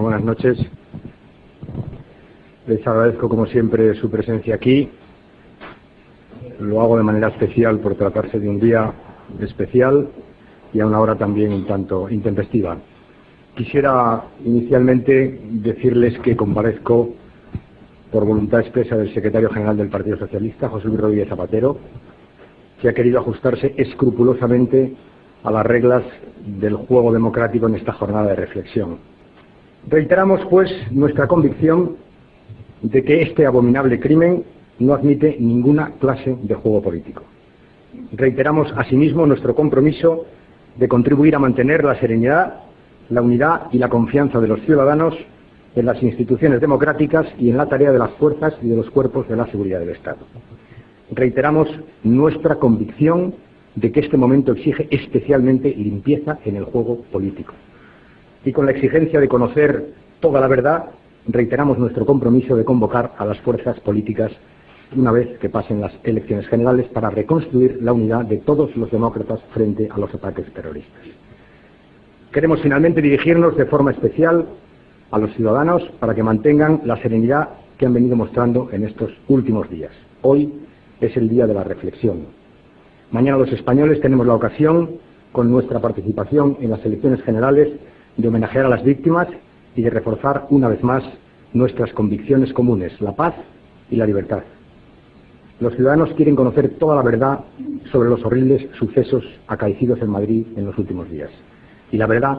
buenas noches. Les agradezco como siempre su presencia aquí. Lo hago de manera especial por tratarse de un día especial y a una hora también un tanto intempestiva. Quisiera inicialmente decirles que comparezco por voluntad expresa del secretario general del Partido Socialista, José Luis Rodríguez Zapatero, que ha querido ajustarse escrupulosamente a las reglas del juego democrático en esta jornada de reflexión. Reiteramos, pues, nuestra convicción de que este abominable crimen no admite ninguna clase de juego político. Reiteramos, asimismo, nuestro compromiso de contribuir a mantener la serenidad, la unidad y la confianza de los ciudadanos en las instituciones democráticas y en la tarea de las fuerzas y de los cuerpos de la seguridad del Estado. Reiteramos nuestra convicción de que este momento exige especialmente limpieza en el juego político. Y con la exigencia de conocer toda la verdad, reiteramos nuestro compromiso de convocar a las fuerzas políticas una vez que pasen las elecciones generales para reconstruir la unidad de todos los demócratas frente a los ataques terroristas. Queremos finalmente dirigirnos de forma especial a los ciudadanos para que mantengan la serenidad que han venido mostrando en estos últimos días. Hoy es el día de la reflexión. Mañana los españoles tenemos la ocasión, con nuestra participación en las elecciones generales, de homenajear a las víctimas y de reforzar una vez más nuestras convicciones comunes, la paz y la libertad. Los ciudadanos quieren conocer toda la verdad sobre los horribles sucesos acaecidos en Madrid en los últimos días. Y la verdad,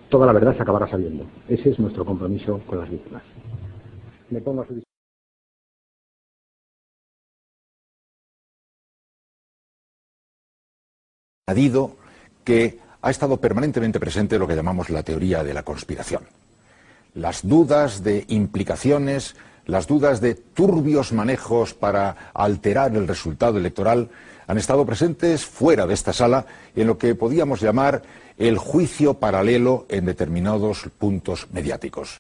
toda la verdad se acabará sabiendo. Ese es nuestro compromiso con las víctimas. Me pongo a su añadido que ha estado permanentemente presente lo que llamamos la teoría de la conspiración. Las dudas de implicaciones, las dudas de turbios manejos para alterar el resultado electoral han estado presentes fuera de esta sala en lo que podíamos llamar el juicio paralelo en determinados puntos mediáticos.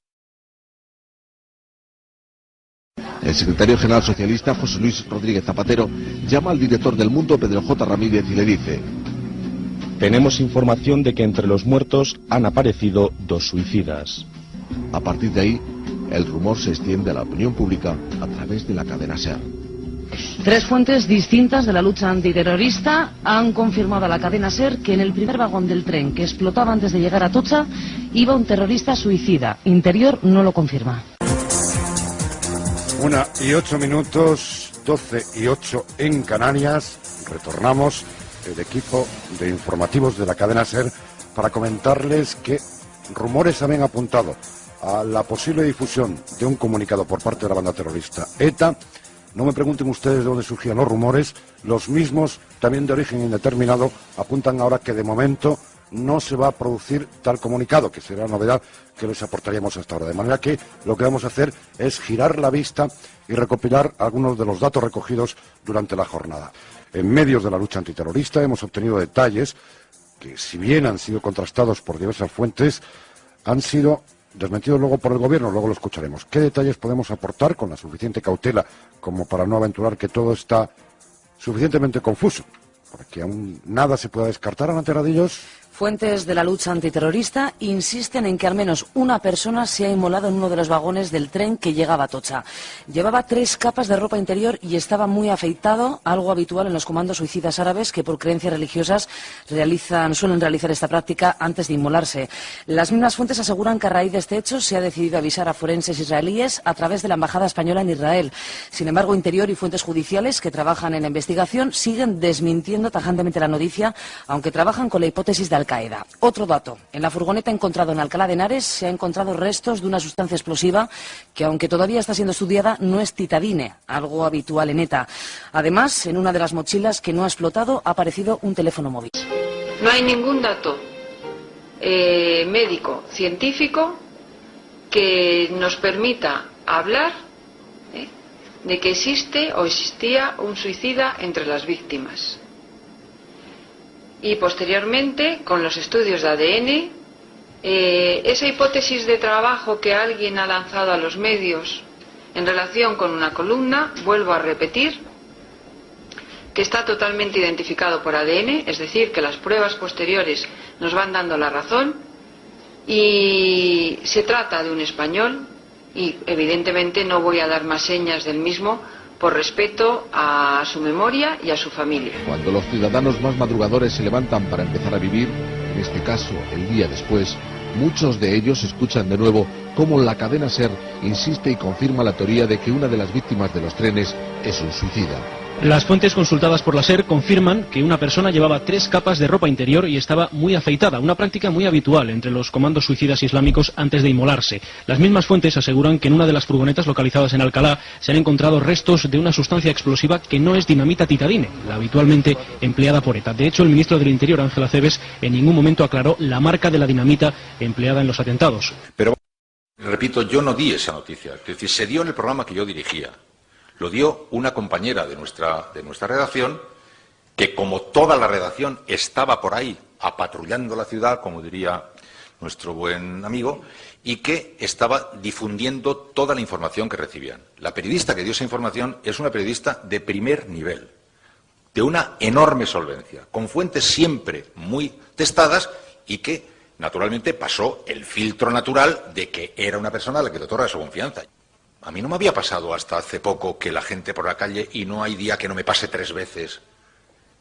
El secretario general socialista, José Luis Rodríguez Zapatero, llama al director del Mundo, Pedro J. Ramírez, y le dice: tenemos información de que entre los muertos han aparecido 2 suicidas. A partir de ahí, el rumor se extiende a la opinión pública a través de la cadena SER. 3 fuentes distintas de la lucha antiterrorista han confirmado a la cadena SER que en el primer vagón del tren que explotaba antes de llegar a Atocha iba un terrorista suicida. Interior no lo confirma. 1:08, 12:08 en Canarias. Retornamos el equipo de informativos de la cadena SER para comentarles que rumores habían apuntado a la posible difusión de un comunicado por parte de la banda terrorista ETA. No me pregunten ustedes de dónde surgían los rumores, los mismos, también de origen indeterminado, apuntan ahora que de momento no se va a producir tal comunicado, que será novedad que les aportaríamos hasta ahora. De manera que lo que vamos a hacer es girar la vista y recopilar algunos de los datos recogidos durante la jornada. En medios de la lucha antiterrorista hemos obtenido detalles que, si bien han sido contrastados por diversas fuentes, han sido desmentidos luego por el gobierno, luego lo escucharemos. ¿Qué detalles podemos aportar con la suficiente cautela como para no aventurar que todo está suficientemente confuso? Para que aún nada se pueda descartar, Ana Terradillos. Fuentes de la lucha antiterrorista insisten en que al menos una persona se ha inmolado en uno de los vagones del tren que llegaba a Atocha. Llevaba 3 capas de ropa interior y estaba muy afeitado, algo habitual en los comandos suicidas árabes que por creencias religiosas suelen realizar esta práctica antes de inmolarse. Las mismas fuentes aseguran que a raíz de este hecho se ha decidido avisar a forenses israelíes a través de la Embajada Española en Israel. Sin embargo, Interior y fuentes judiciales que trabajan en la investigación siguen desmintiendo tajantemente la noticia, aunque trabajan con la hipótesis de Al-Qaeda. Otro dato, en la furgoneta encontrado en Alcalá de Henares se han encontrado restos de una sustancia explosiva que, aunque todavía está siendo estudiada, no es titadine, algo habitual en ETA. Además, en una de las mochilas que no ha explotado ha aparecido un teléfono móvil. No hay ningún dato médico, científico, que nos permita hablar de que existe o existía un suicida entre las víctimas. Y posteriormente, con los estudios de ADN, esa hipótesis de trabajo que alguien ha lanzado a los medios en relación con una columna, vuelvo a repetir, que está totalmente identificado por ADN, es decir, que las pruebas posteriores nos van dando la razón, Y se trata de un español y evidentemente no voy a dar más señas del mismo por respeto a su memoria y a su familia. Cuando los ciudadanos más madrugadores se levantan para empezar a vivir, en este caso el día después, muchos de ellos escuchan de nuevo cómo la cadena SER insiste y confirma la teoría de que una de las víctimas de los trenes es un suicida. Las fuentes consultadas por la SER confirman que una persona llevaba 3 capas de ropa interior y estaba muy afeitada, una práctica muy habitual entre los comandos suicidas islámicos antes de inmolarse. Las mismas fuentes aseguran que en una de las furgonetas localizadas en Alcalá se han encontrado restos de una sustancia explosiva que no es dinamita titadine, la habitualmente empleada por ETA. De hecho, el ministro del Interior, Ángel Acebes, en ningún momento aclaró la marca de la dinamita empleada en los atentados. Pero, repito, yo no di esa noticia. Es decir, se dio en el programa que yo dirigía. Lo dio una compañera de nuestra redacción, que como toda la redacción estaba por ahí apatrullando la ciudad, como diría nuestro buen amigo, y que estaba difundiendo toda la información que recibían. La periodista que dio esa información es una periodista de primer nivel, de una enorme solvencia, con fuentes siempre muy testadas y que, naturalmente, pasó el filtro natural de que era una persona a la que le otorga su confianza. A mí no me había pasado hasta hace poco que la gente por la calle, y no hay día que no me pase 3 veces,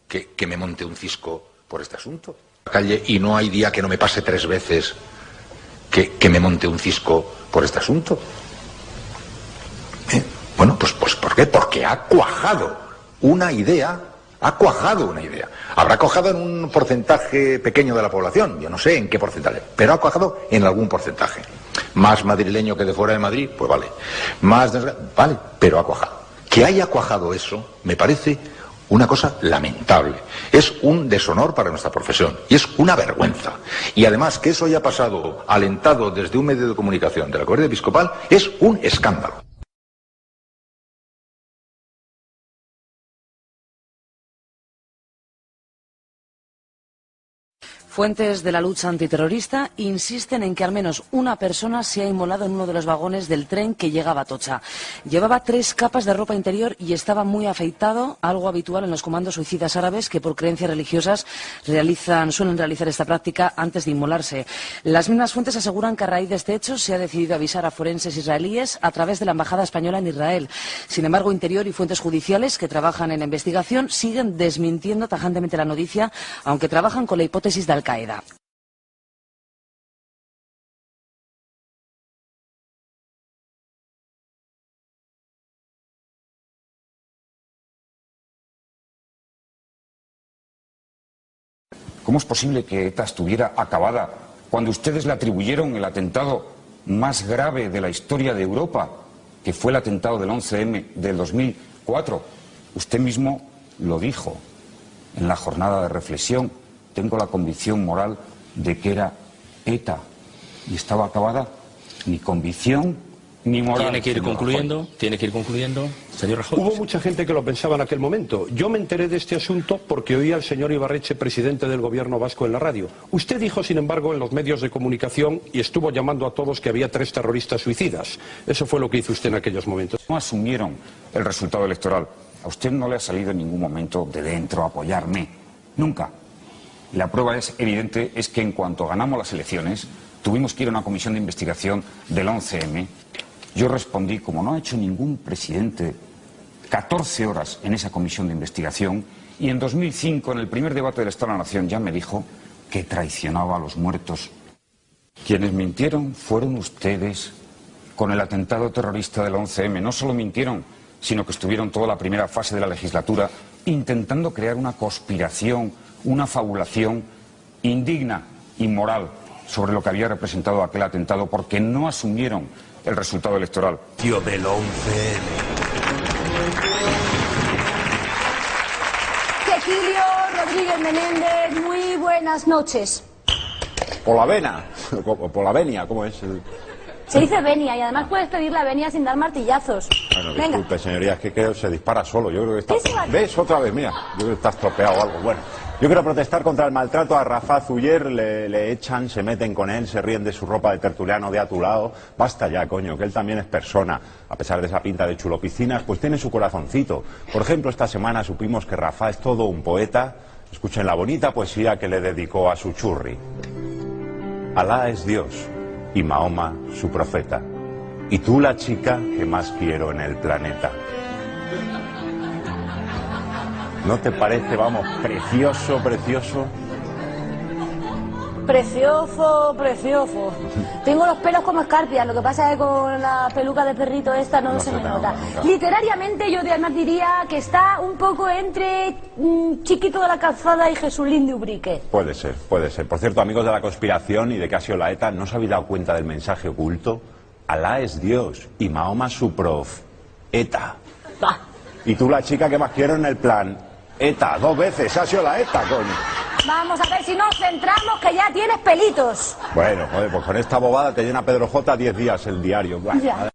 que me monte un cisco por este asunto. La calle, y no hay día que no me pase 3 veces que me monte un cisco por este asunto. Bueno, pues ¿por qué? Porque ha cuajado una idea. Ha cuajado una idea. Habrá cuajado en un porcentaje pequeño de la población, yo no sé en qué porcentaje, pero ha cuajado en algún porcentaje. Más madrileño que de fuera de Madrid, pues vale. Vale, pero ha cuajado. Que haya cuajado eso me parece una cosa lamentable. Es un deshonor para nuestra profesión y es una vergüenza. Y además que eso haya pasado alentado desde un medio de comunicación de la Conferencia Episcopal es un escándalo. Fuentes de la lucha antiterrorista insisten en que al menos una persona se ha inmolado en uno de los vagones del tren que llegaba a Atocha. Llevaba 3 capas de ropa interior y estaba muy afeitado, algo habitual en los comandos suicidas árabes que por creencias religiosas suelen realizar esta práctica antes de inmolarse. Las mismas fuentes aseguran que a raíz de este hecho se ha decidido avisar a forenses israelíes a través de la Embajada Española en Israel. Sin embargo, Interior y fuentes judiciales que trabajan en la investigación siguen desmintiendo tajantemente la noticia, aunque trabajan con la hipótesis de Al-Qaeda. ¿Cómo es posible que ETA estuviera acabada cuando ustedes le atribuyeron el atentado más grave de la historia de Europa, que fue el atentado del 11M del 2004? Usted mismo lo dijo en la jornada de reflexión. Tengo la convicción moral de que era ETA y estaba acabada. Ni convicción ni moral. Tiene que ir concluyendo, señor Rajoy. Hubo mucha gente que lo pensaba en aquel momento. Yo me enteré de este asunto porque oí al señor Ibarretxe, presidente del gobierno vasco, en la radio. Usted dijo, sin embargo, en los medios de comunicación y estuvo llamando a todos que había 3 terroristas suicidas. Eso fue lo que hizo usted en aquellos momentos. No asumieron el resultado electoral. A usted no le ha salido en ningún momento de dentro a apoyarme. Nunca. La prueba es evidente, es que en cuanto ganamos las elecciones, tuvimos que ir a una comisión de investigación del 11M. Yo respondí, como no ha hecho ningún presidente, 14 horas en esa comisión de investigación, y en 2005, en el primer debate del Estado de la Nación, ya me dijo que traicionaba a los muertos. Quienes mintieron fueron ustedes con el atentado terrorista del 11M. No solo mintieron, sino que estuvieron toda la primera fase de la legislatura intentando crear una conspiración, una fabulación indigna, inmoral, sobre lo que había representado aquel atentado, porque no asumieron el resultado electoral. Tío del 11M. Cecilio Rodríguez Menéndez, muy buenas noches. Por la vena, por la venia, ¿cómo es? Se dice venia y además puedes pedir la venia sin dar martillazos. Bueno, disculpe, señorías, que creo que se dispara solo. Yo creo que está... ¿Ves? Otra vez, mira. Yo creo que está estropeado algo. Bueno, yo quiero protestar contra el maltrato a Rafaz Uller. Le echan, se meten con él, se ríen de su ropa de tertuliano de a tu lado. Basta ya, coño, que él también es persona. A pesar de esa pinta de chulo piscinas, pues tiene su corazoncito. Por ejemplo, esta semana supimos que Rafá es todo un poeta. Escuchen la bonita poesía que le dedicó a su churri. Alá es Dios y Mahoma su profeta. Y tú la chica que más quiero en el planeta. ¿No te parece, vamos, precioso, precioso? Precioso, precioso. Tengo los pelos como escarpias, lo que pasa es que con la peluca de perrito esta no se me nota. Literariamente yo además diría que está un poco entre Chiquito de la Calzada y Jesulín de Ubrique. Puede ser, puede ser. Por cierto, amigos de la conspiración y de Casio la ETA, ¿no os habéis dado cuenta del mensaje oculto? Alá es Dios y Mahoma su prof. ETA. Y tú la chica que más quiero en el plan. ETA, 2 veces, ha sido la ETA, coño. Vamos a ver si nos centramos, que ya tienes pelitos. Bueno, joder, pues con esta bobada te llena Pedro J 10 días el diario. Ya.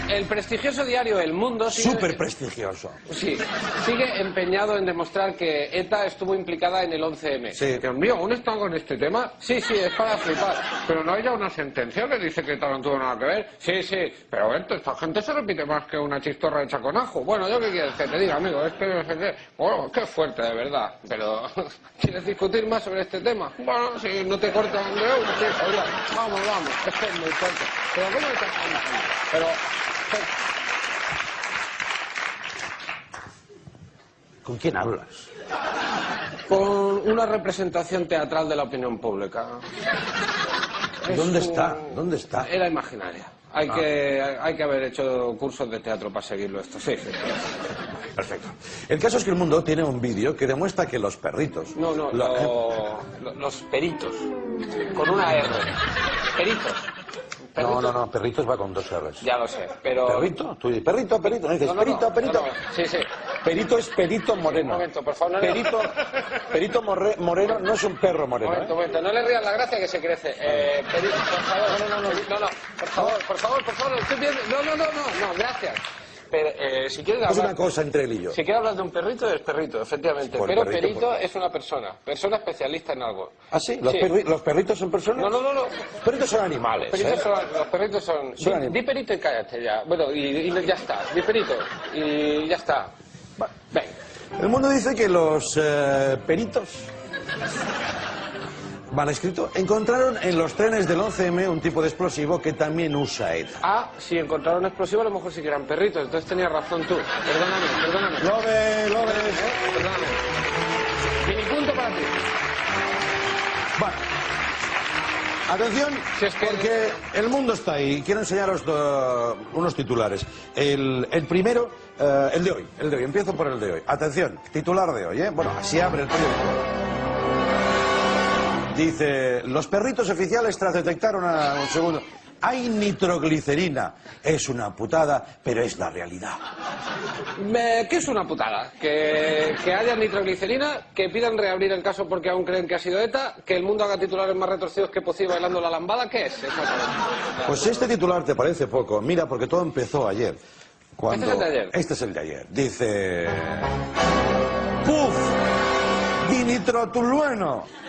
El prestigioso diario El Mundo... Súper prestigioso. Sí, sigue empeñado en demostrar que ETA estuvo implicada en el 11M. Sí. Dios mío, ¿aún están con este tema? Sí, es para flipar. Pero no hay ya una sentencia que dice que ETA no tuvo nada que ver. Sí, pero esta gente se repite más que una chistorra hecha con ajo. Bueno, ¿yo qué quieres que te diga, amigo? Es que no sé qué. Bueno, qué fuerte, de verdad. Pero, ¿quieres discutir más sobre este tema? Bueno, si no te cortan de euro, sí, oiga, vamos, es que es muy fuerte. Pero ¿cómo estás hablando? Pero... ¿Con quién hablas? Con una representación teatral de la opinión pública. ¿Dónde está? ¿Dónde está? Era imaginaria. Hay que haber hecho cursos de teatro para seguirlo esto. Sí. Perfecto. El caso es que El Mundo tiene un vídeo que demuestra que los perritos... Los peritos. Con una R. Peritos. No, perritos va con 2 R's. Ya lo sé, pero... ¿Perrito? Tú dices perito, no dices perito. Sí. Perito es Perito Moreno. Un momento, por favor. Perito Moreno no es un perro moreno. Un momento, no le rías la gracia que se crece. Perito, por favor, por favor, estoy viendo... No, gracias. Pero, si quieres hablar... Es una cosa entre él y yo. Si quieres hablar de un perrito, es perrito, efectivamente. Pues pero perito es una persona especialista en algo. ¿Ah, sí? ¿Los perritos son personas? No. Los perritos son animales. Los perritos son animales. Di perito y cállate ya. Bueno, y ya está. Di perito y ya está. Ven. El Mundo dice que los peritos... Mal escrito. Encontraron en los trenes del 11M un tipo de explosivo que también usa ETA. Si encontraron explosivo, a lo mejor sí que eran perritos. Entonces tenías razón tú. Perdóname. Lo ves. Perdóname. Mini punto para ti. Bueno. Atención, porque El Mundo está ahí. Quiero enseñaros unos titulares. El primero, el de hoy. Empiezo por el de hoy. Atención, titular de hoy, ¿eh? Bueno, así abre el periódico. Dice, los perritos oficiales tras detectar un segundo... Hay nitroglicerina. Es una putada, pero es la realidad. ¿Qué es una putada? Que haya nitroglicerina, que pidan reabrir el caso porque aún creen que ha sido ETA, que El Mundo haga titulares más retorcidos que Pocí bailando la lambada. ¿Qué es exactamente? Pues si este titular te parece poco, mira, porque todo empezó ayer. ¿Este es el de ayer? Este es el de ayer. Dice... ¡Puf! Dinitrotolueno.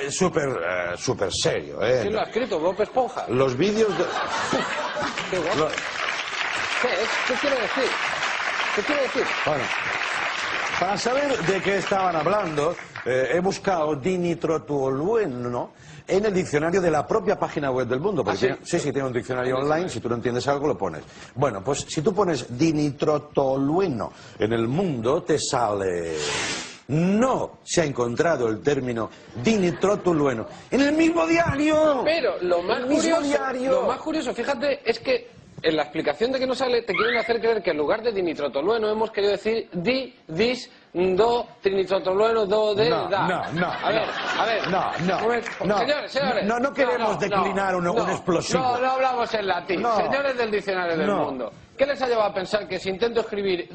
Súper serio, ¿eh? ¿Quién lo ha escrito? ¿Bob Esponja? Los vídeos de... ¿Qué guapo? ¿Qué es? ¿Qué quiere decir? Bueno, para saber de qué estaban hablando, he buscado dinitrotolueno en el diccionario de la propia página web del Mundo. Porque tiene un diccionario online, si tú no entiendes algo lo pones. Bueno, pues si tú pones dinitrotolueno en el Mundo, te sale... No se ha encontrado el término dinitrotolueno en el mismo diario. Pero lo más curioso, fíjate, es que en la explicación de que no sale te quieren hacer creer que en lugar de dinitrotolueno hemos querido decir dinitrotolueno, da. No. A ver. Señores. No queremos declinar un explosivo. No hablamos en latín. Señores del diccionario del Mundo, ¿qué les ha llevado a pensar que si intento escribir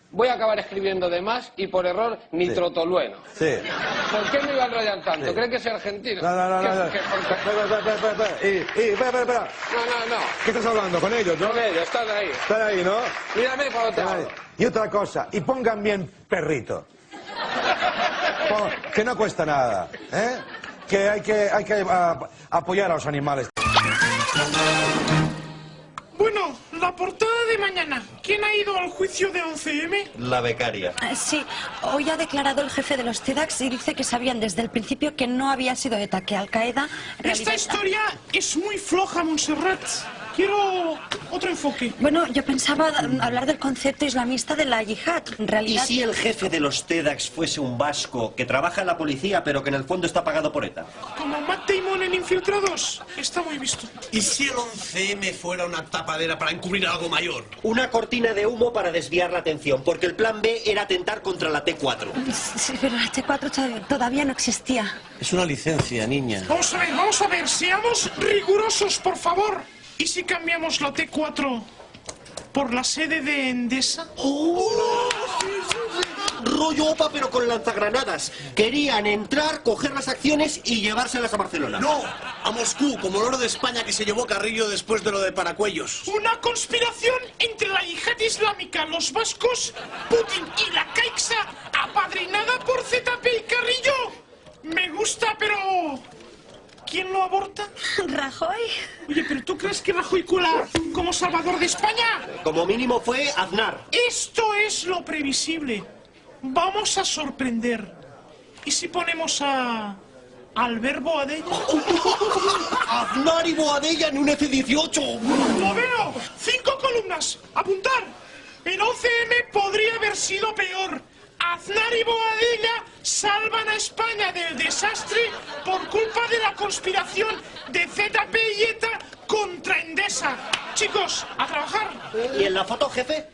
voy a acabar escribiendo de más y por error nitrotolueno? Sí. ¿Por qué me iba a enrollar tanto? ¿Cree que soy argentino? No. Espera. No. ¿Qué estás hablando? ¿Con ellos, no? Con ellos, están ahí. Están ahí, ¿no? Mírame cuando te hablo. Y otra cosa, y pongan bien perrito. Que no cuesta nada, ¿eh? Que hay que apoyar a los animales. Bueno, la portada de mañana mañana. ¿Quién ha ido al juicio de 11M? La becaria. Sí, hoy ha declarado el jefe de los TEDx y dice que sabían desde el principio que no había sido ETA, que Al-Qaeda... Esta historia es muy floja, Montserrat. Quiero otro enfoque. Bueno, yo pensaba hablar del concepto islamista de la yihad. En realidad... ¿Y si el jefe de los TEDx fuese un vasco que trabaja en la policía pero que en el fondo está pagado por ETA? Como Matt Damon en Infiltrados. Está muy visto. ¿Y si el 11M fuera una tapadera para encubrir algo mayor? Una cortina de humo para desviar la atención, porque el plan B era atentar contra la T4. Sí, pero la T4 todavía no existía. Es una licencia, niña. Vamos a ver, seamos rigurosos, por favor. ¿Y si cambiamos la T4 por la sede de Endesa? ¡Oh! Rollo OPA, pero con lanzagranadas. Querían entrar, coger las acciones y llevárselas a Barcelona. No, a Moscú, como el oro de España que se llevó Carrillo después de lo de Paracuellos. Una conspiración entre la yihad islámica, los vascos, Putin y la Caixa, apadrinada por ZP y Carrillo. Me gusta, pero... ¿quién lo aborta? ¿Rajoy? Oye, ¿pero tú crees que Rajoy cuela como salvador de España? Como mínimo fue Aznar. Esto es lo previsible. Vamos a sorprender. ¿Y si ponemos al verbo Boadella? Aznar y Boadella en un F-18. ¡Lo veo! 5 columnas. Apuntar. El 11M podría haber sido peor. Aznar y Boadella salvan a España del desastre por culpa de la conspiración de ZP y ETA contra Endesa. Chicos, a trabajar. ¿Y en la foto, jefe?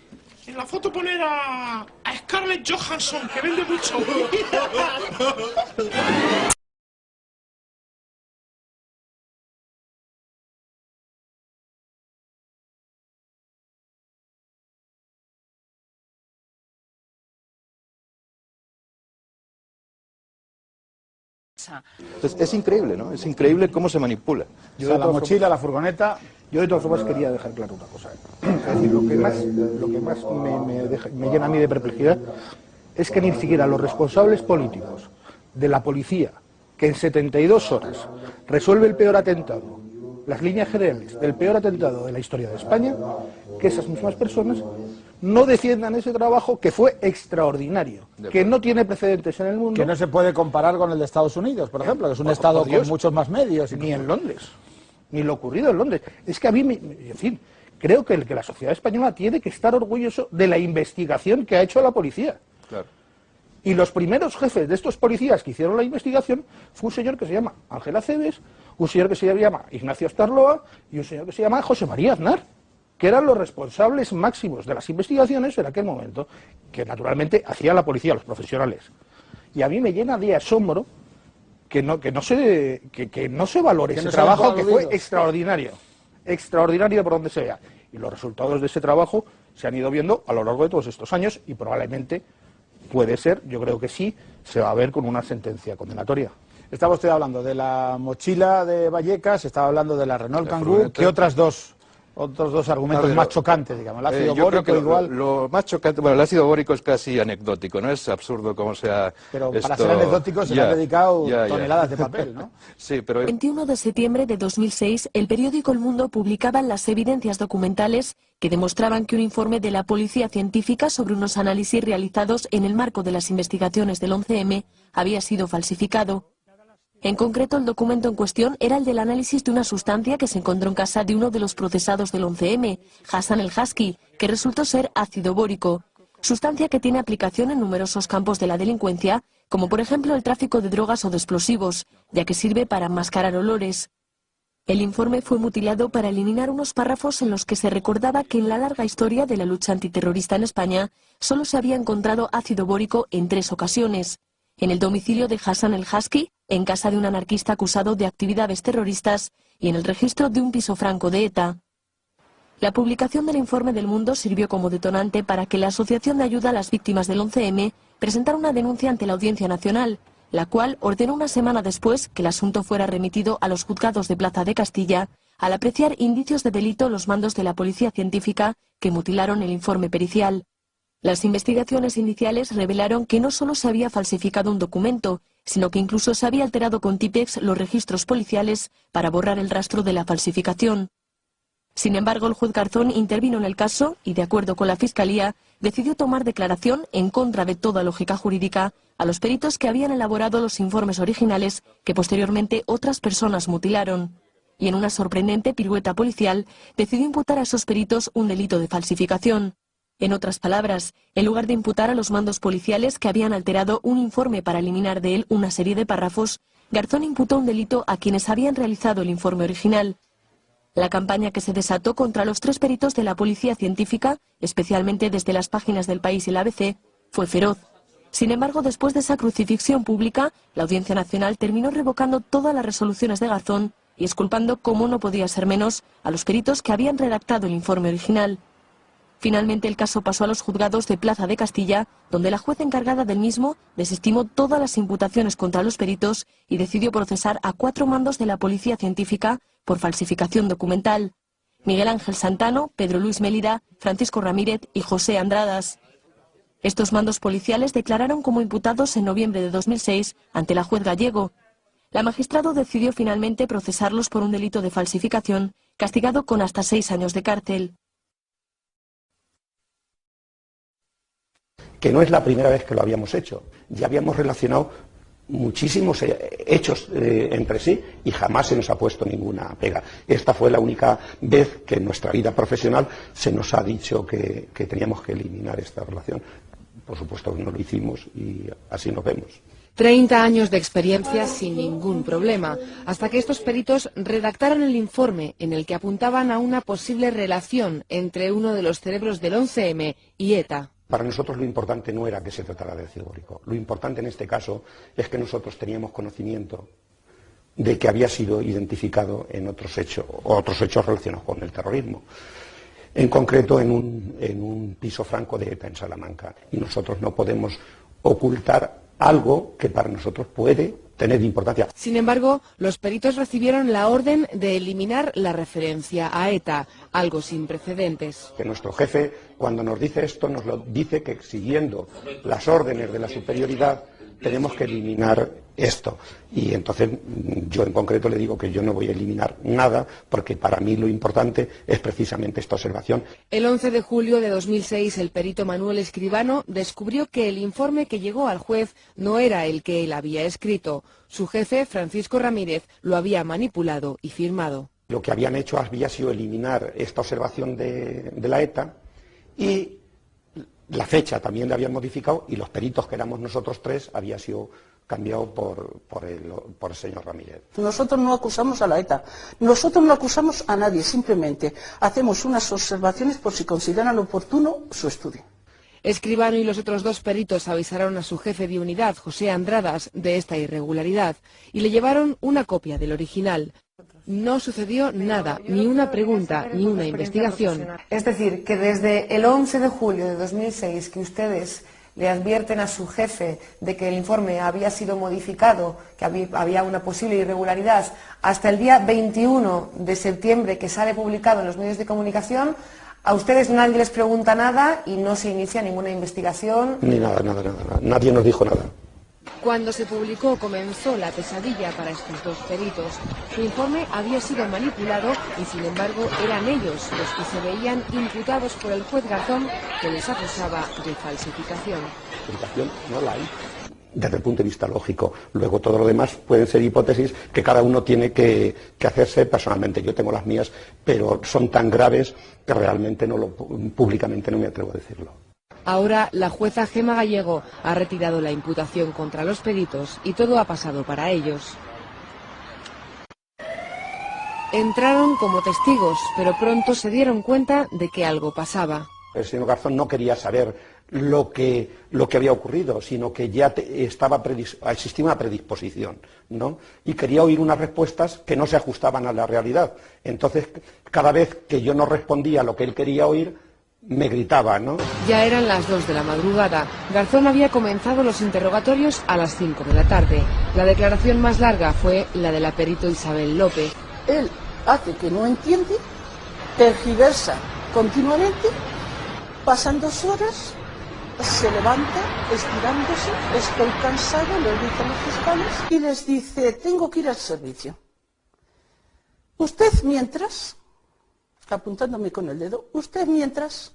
En la foto poner a Scarlett Johansson, que vende mucho. Entonces, es increíble, ¿no? Es increíble cómo se manipula. O sea, la mochila, la furgoneta... Yo de todas formas quería dejar claro una cosa. Es decir, lo que más me llena a mí de perplejidad es que ni siquiera los responsables políticos de la policía, que en 72 horas resuelve el peor atentado, las líneas generales del peor atentado de la historia de España, que esas mismas personas no defiendan ese trabajo que fue extraordinario, que no tiene precedentes en el mundo. Que no se puede comparar con el de Estados Unidos, por ejemplo, que es un estado con muchos más medios. Ni en Londres, ni lo ocurrido en Londres. Es que a mí, en fin, creo que la sociedad española tiene que estar orgulloso de la investigación que ha hecho la policía. Claro. Y los primeros jefes de estos policías que hicieron la investigación fue un señor que se llama Ángel Acebes, un señor que se llama Ignacio Astarloa y un señor que se llama José María Aznar, que eran los responsables máximos de las investigaciones en aquel momento, que naturalmente hacía la policía, los profesionales. Y a mí me llena de asombro que no se valore ese trabajo que fue extraordinario, extraordinario por donde se vea. Y los resultados de ese trabajo se han ido viendo a lo largo de todos estos años y probablemente puede ser, yo creo que sí, se va a ver con una sentencia condenatoria. Estaba usted hablando de la mochila de Vallecas, estaba hablando de la Renault Kangoo. ¿Qué otros dos argumentos más chocantes, digamos? El ácido yo bórico creo que igual. Lo más chocante, bueno, el ácido bórico es casi anecdótico, ¿no? Es absurdo cómo sea. Pero esto... para ser anecdótico se le han dedicado toneladas de papel, ¿no? Sí, pero... El 21 de septiembre de 2006, el periódico El Mundo publicaba las evidencias documentales que demostraban que un informe de la Policía Científica sobre unos análisis realizados en el marco de las investigaciones del 11M había sido falsificado. En concreto, el documento en cuestión era el del análisis de una sustancia que se encontró en casa de uno de los procesados del 11M, Hassan el-Haski, que resultó ser ácido bórico, sustancia que tiene aplicación en numerosos campos de la delincuencia, como por ejemplo el tráfico de drogas o de explosivos, ya que sirve para enmascarar olores. El informe fue mutilado para eliminar unos párrafos en los que se recordaba que en la larga historia de la lucha antiterrorista en España solo se había encontrado ácido bórico en 3 ocasiones. En el domicilio de Hassan el-Haski, en casa de un anarquista acusado de actividades terroristas y en el registro de un piso franco de ETA. La publicación del informe del Mundo sirvió como detonante para que la Asociación de Ayuda a las Víctimas del 11M presentara una denuncia ante la Audiencia Nacional, la cual ordenó una semana después que el asunto fuera remitido a los juzgados de Plaza de Castilla, al apreciar indicios de delito los mandos de la Policía Científica que mutilaron el informe pericial. Las investigaciones iniciales revelaron que no solo se había falsificado un documento, sino que incluso se había alterado con Tipex los registros policiales para borrar el rastro de la falsificación. Sin embargo, el juez Garzón intervino en el caso y, de acuerdo con la Fiscalía, decidió tomar declaración en contra de toda lógica jurídica a los peritos que habían elaborado los informes originales que posteriormente otras personas mutilaron. Y en una sorprendente pirueta policial, decidió imputar a esos peritos un delito de falsificación. En otras palabras, en lugar de imputar a los mandos policiales que habían alterado un informe para eliminar de él una serie de párrafos, Garzón imputó un delito a quienes habían realizado el informe original. La campaña que se desató contra los 3 peritos de la policía científica, especialmente desde las páginas del País y el ABC, fue feroz. Sin embargo, después de esa crucifixión pública, la Audiencia Nacional terminó revocando todas las resoluciones de Garzón y exculpando, como no podía ser menos, a los peritos que habían redactado el informe original. Finalmente, el caso pasó a los juzgados de Plaza de Castilla, donde la juez encargada del mismo desestimó todas las imputaciones contra los peritos y decidió procesar a 4 mandos de la policía científica por falsificación documental: Miguel Ángel Santano, Pedro Luis Mélida, Francisco Ramírez y José Andradas. Estos mandos policiales declararon como imputados en noviembre de 2006 ante la juez Gallego. La magistrado decidió finalmente procesarlos por un delito de falsificación, castigado con hasta 6 años de cárcel. Que no es la primera vez que lo habíamos hecho. Ya habíamos relacionado muchísimos hechos entre sí y jamás se nos ha puesto ninguna pega. Esta fue la única vez que en nuestra vida profesional se nos ha dicho que teníamos que eliminar esta relación. Por supuesto que no lo hicimos y así nos vemos. 30 años de experiencia sin ningún problema, hasta que estos peritos redactaron el informe en el que apuntaban a una posible relación entre uno de los cerebros del 11M y ETA. Para nosotros lo importante no era que se tratara de ácido bórico. Lo importante en este caso es que nosotros teníamos conocimiento de que había sido identificado en otros hechos relacionados con el terrorismo. En concreto en un piso franco de ETA en Salamanca. Y nosotros no podemos ocultar algo que para nosotros puede tener importancia. Sin embargo, los peritos recibieron la orden de eliminar la referencia a ETA, algo sin precedentes. Que nuestro jefe, cuando nos dice esto, nos lo dice que siguiendo las órdenes de la superioridad tenemos que eliminar esto. Y entonces yo en concreto le digo que yo no voy a eliminar nada porque para mí lo importante es precisamente esta observación. El 11 de julio de 2006 el perito Manuel Escribano descubrió que el informe que llegó al juez no era el que él había escrito. Su jefe, Francisco Ramírez, lo había manipulado y firmado. Lo que habían hecho había sido eliminar esta observación de la ETA y la fecha también la habían modificado y los peritos que éramos nosotros 3 había sido cambiado por el señor Ramírez. Nosotros no acusamos a la ETA, nosotros no acusamos a nadie, simplemente hacemos unas observaciones por si consideran oportuno su estudio. Escribano y los otros 2 peritos avisaron a su jefe de unidad, José Andradas, de esta irregularidad y le llevaron una copia del original. No sucedió nada, ni una pregunta, ni una investigación. Es decir, que desde el 11 de julio de 2006 que ustedes le advierten a su jefe de que el informe había sido modificado, que había una posible irregularidad, hasta el día 21 de septiembre que sale publicado en los medios de comunicación, a ustedes nadie les pregunta nada y no se inicia ninguna investigación. Ni nada. Nadie nos dijo nada. Cuando se publicó comenzó la pesadilla para estos 2 peritos. Su informe había sido manipulado y sin embargo eran ellos los que se veían imputados por el juez Garzón que les acusaba de falsificación. Falsificación no la hay. Desde el punto de vista lógico. Luego todo lo demás pueden ser hipótesis que cada uno tiene que hacerse personalmente. Yo tengo las mías, pero son tan graves que realmente públicamente no me atrevo a decirlo. Ahora la jueza Gema Gallego ha retirado la imputación contra los peritos y todo ha pasado para ellos. Entraron como testigos, pero pronto se dieron cuenta de que algo pasaba. El señor Garzón no quería saber lo que había ocurrido, sino que ya existía una predisposición, ¿no? Y quería oír unas respuestas que no se ajustaban a la realidad. Entonces, cada vez que yo no respondía a lo que él quería oír, me gritaba, ¿no? Ya eran las 2 de la madrugada. Garzón había comenzado los interrogatorios a las 5 de la tarde. La declaración más larga fue la de la perito Isabel López. Él hace que no entiende, tergiversa continuamente, pasan 2 horas, se levanta, estirándose, estoy cansado, le dicen los fiscales, y les dice, tengo que ir al servicio. Usted, mientras, apuntándome con el dedo. Usted mientras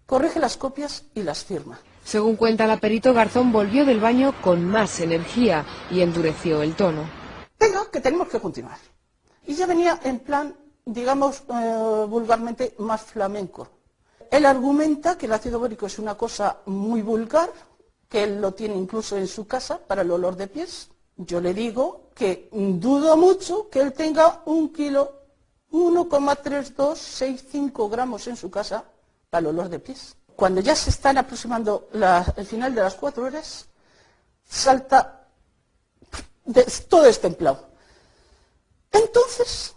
corrige las copias y las firma. Según cuenta la perito, Garzón volvió del baño con más energía y endureció el tono. Venga, que tenemos que continuar. Y ya venía en plan, digamos, vulgarmente, más flamenco. Él argumenta que el ácido bórico es una cosa muy vulgar, que él lo tiene incluso en su casa para el olor de pies. Yo le digo que dudo mucho que él tenga 1 kilo, 1,3265 gramos en su casa para el olor de pies. Cuando ya se están aproximando el final de las 4 horas, salta todo destemplado. Entonces,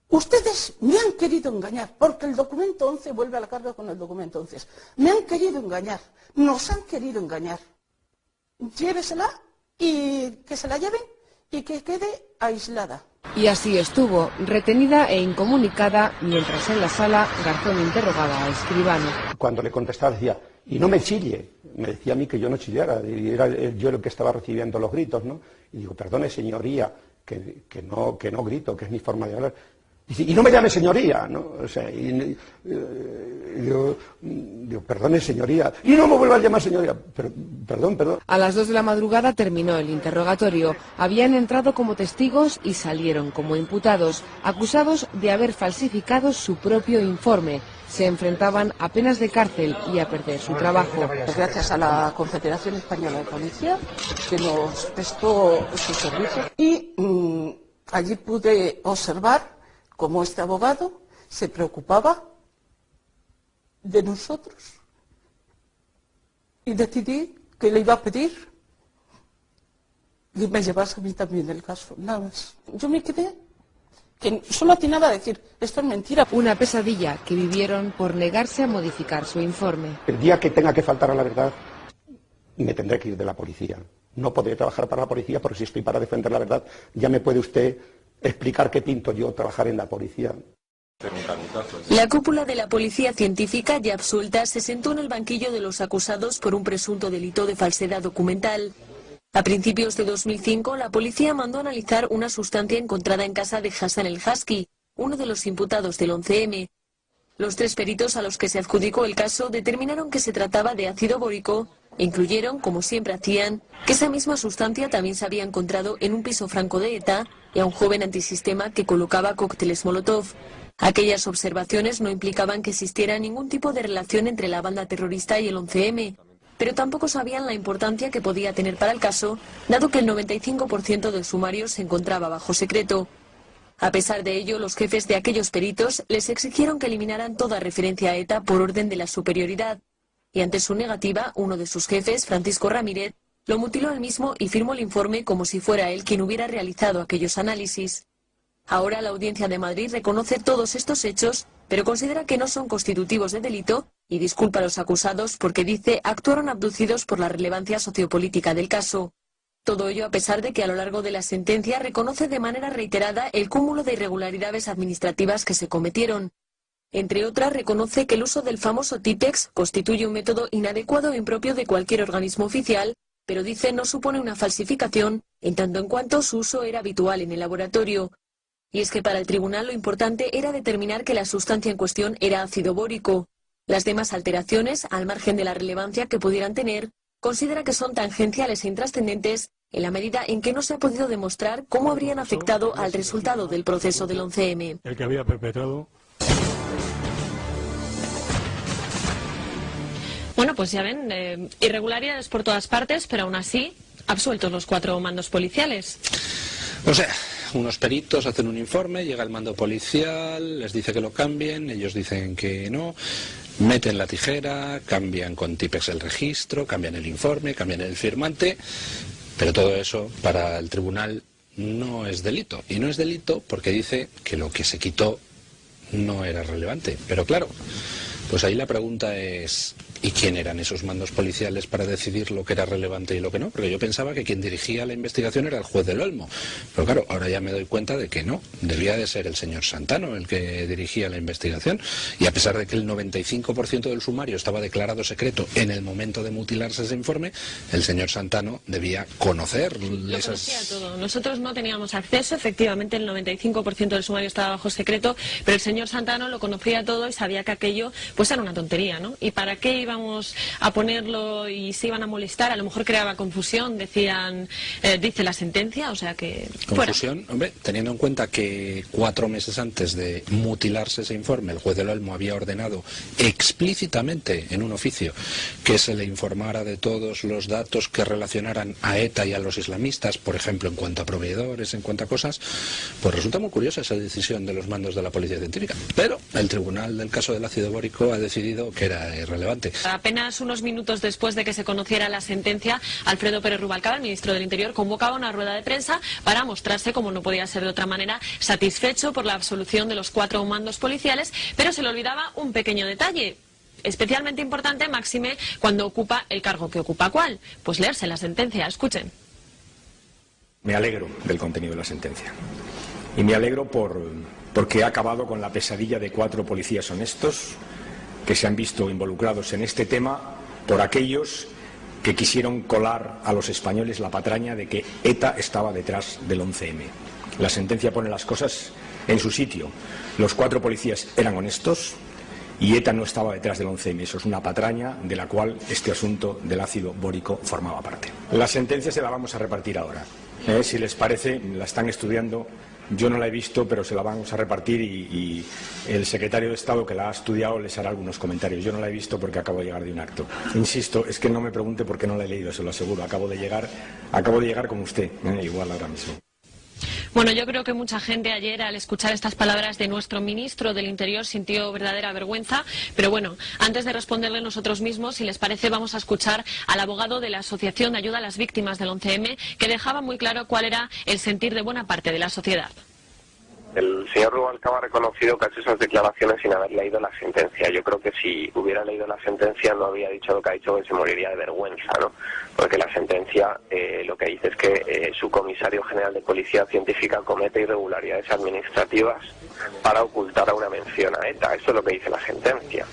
ustedes me han querido engañar, porque el documento 11 vuelve a la carga con el documento 11. Me han querido engañar, nos han querido engañar. Llévesela y que se la lleven y que quede aislada. Y así estuvo, retenida e incomunicada, mientras en la sala Garzón interrogaba a Escribano. Cuando le contestaba decía, y no me chille, me decía a mí que yo no chillara, y era yo el que estaba recibiendo los gritos, ¿no? Y digo, perdone señoría, que no grito, que es mi forma de hablar. Y no me llame señoría, ¿no? O sea, digo, perdone señoría, y no me vuelva a llamar señoría, perdón. A las 2 de la madrugada terminó el interrogatorio. Habían entrado como testigos y salieron como imputados, acusados de haber falsificado su propio informe. Se enfrentaban a penas de cárcel y a perder su trabajo. Gracias a la Confederación Española de Policía, que nos prestó su servicio, y allí pude observar cómo este abogado se preocupaba de nosotros y decidí que le iba a pedir que me llevase a mí también el caso, nada más. Yo me quedé que solo atinaba a decir, esto es mentira. Una pesadilla que vivieron por negarse a modificar su informe. El día que tenga que faltar a la verdad, me tendré que ir de la policía. No podré trabajar para la policía, porque si estoy para defender la verdad, ya me puede usted explicar qué pinto yo trabajar en la policía. La cúpula de la policía científica, ya absuelta, se sentó en el banquillo de los acusados por un presunto delito de falsedad documental. A principios de 2005, la policía mandó analizar una sustancia encontrada en casa de Hassan El Haski, uno de los imputados del 11M. Los 3 peritos a los que se adjudicó el caso determinaron que se trataba de ácido bórico e incluyeron, como siempre hacían, que esa misma sustancia también se había encontrado en un piso franco de ETA y a un joven antisistema que colocaba cócteles Molotov. Aquellas observaciones no implicaban que existiera ningún tipo de relación entre la banda terrorista y el 11M, pero tampoco sabían la importancia que podía tener para el caso, dado que el 95% del sumario se encontraba bajo secreto. A pesar de ello, los jefes de aquellos peritos les exigieron que eliminaran toda referencia a ETA por orden de la superioridad, y ante su negativa, uno de sus jefes, Francisco Ramírez, lo mutiló él mismo y firmó el informe como si fuera él quien hubiera realizado aquellos análisis. Ahora la Audiencia de Madrid reconoce todos estos hechos, pero considera que no son constitutivos de delito y disculpa a los acusados porque dice actuaron abducidos por la relevancia sociopolítica del caso. Todo ello a pesar de que a lo largo de la sentencia reconoce de manera reiterada el cúmulo de irregularidades administrativas que se cometieron. Entre otras, reconoce que el uso del famoso Tipex constituye un método inadecuado e impropio de cualquier organismo oficial, pero dice no supone una falsificación, en tanto en cuanto su uso era habitual en el laboratorio. Y es que para el tribunal lo importante era determinar que la sustancia en cuestión era ácido bórico. Las demás alteraciones, al margen de la relevancia que pudieran tener, considera que son tangenciales e intrascendentes en la medida en que no se ha podido demostrar cómo habrían afectado al resultado del proceso del 11M. El que había perpetrado. Bueno, pues ya ven, irregularidades por todas partes, pero aún así, absueltos los 4 mandos policiales. O sea, unos peritos hacen un informe, llega el mando policial, les dice que lo cambien, ellos dicen que no, meten la tijera, cambian con Tipex el registro, cambian el informe, cambian el firmante, pero todo eso para el tribunal no es delito. Y no es delito porque dice que lo que se quitó no era relevante. Pero claro, pues ahí la pregunta es, ¿Y quién eran esos mandos policiales para decidir lo que era relevante y lo que no? Porque yo pensaba que quien dirigía la investigación era el juez del Olmo. Pero claro, ahora ya me doy cuenta de que no. Debía de ser el señor Santano el que dirigía la investigación. Y a pesar de que el 95% del sumario estaba declarado secreto en el momento de mutilarse ese informe, el señor Santano debía conocer esas... Conocía todo. Nosotros no teníamos acceso, efectivamente el 95% del sumario estaba bajo secreto, pero el señor Santano lo conocía todo y sabía que aquello pues era una tontería, ¿no? ¿Y para qué íbamos a ponerlo y se iban a molestar? A lo mejor creaba confusión, decían, dice la sentencia, o sea que... Confusión, hombre, teniendo en cuenta que 4 meses antes de mutilarse ese informe, el juez del Olmo había ordenado explícitamente en un oficio que se le informara de todos los datos que relacionaran a ETA y a los islamistas, por ejemplo, en cuanto a proveedores, en cuanto a cosas, pues resulta muy curiosa esa decisión de los mandos de la Policía Científica. Pero el tribunal del caso del ácido bórico ha decidido que era irrelevante. Apenas unos minutos después de que se conociera la sentencia, Alfredo Pérez Rubalcaba, el ministro del Interior, convocaba una rueda de prensa para mostrarse, como no podía ser de otra manera, satisfecho por la absolución de los 4 mandos policiales, pero se le olvidaba un pequeño detalle, especialmente importante, máxime cuando ocupa el cargo que ocupa. ¿Cuál? Pues leerse la sentencia. Escuchen. Me alegro del contenido de la sentencia. Y me alegro porque ha acabado con la pesadilla de 4 policías honestos que se han visto involucrados en este tema por aquellos que quisieron colar a los españoles la patraña de que ETA estaba detrás del 11M. La sentencia pone las cosas en su sitio. Los 4 policías eran honestos y ETA no estaba detrás del 11M. Eso es una patraña de la cual este asunto del ácido bórico formaba parte. La sentencia se la vamos a repartir ahora. Si les parece, la están estudiando. Yo no la he visto, pero se la vamos a repartir y el secretario de Estado que la ha estudiado les hará algunos comentarios. Yo no la he visto porque acabo de llegar de un acto. Insisto, es que no me pregunte por qué no la he leído, se lo aseguro. Acabo de llegar como usted, igual ahora mismo. Bueno, yo creo que mucha gente ayer, al escuchar estas palabras de nuestro ministro del Interior, sintió verdadera vergüenza. Pero bueno, antes de responderle nosotros mismos, si les parece, vamos a escuchar al abogado de la Asociación de Ayuda a las Víctimas del 11M, que dejaba muy claro cuál era el sentir de buena parte de la sociedad. El señor Rubalcaba ha reconocido que ha hecho esas declaraciones sin haber leído la sentencia. Yo creo que si hubiera leído la sentencia no habría dicho lo que ha dicho, que se moriría de vergüenza, ¿no? Porque la sentencia lo que dice es que su comisario general de Policía Científica comete irregularidades administrativas para ocultar a una mención a ETA. Eso es lo que dice la sentencia.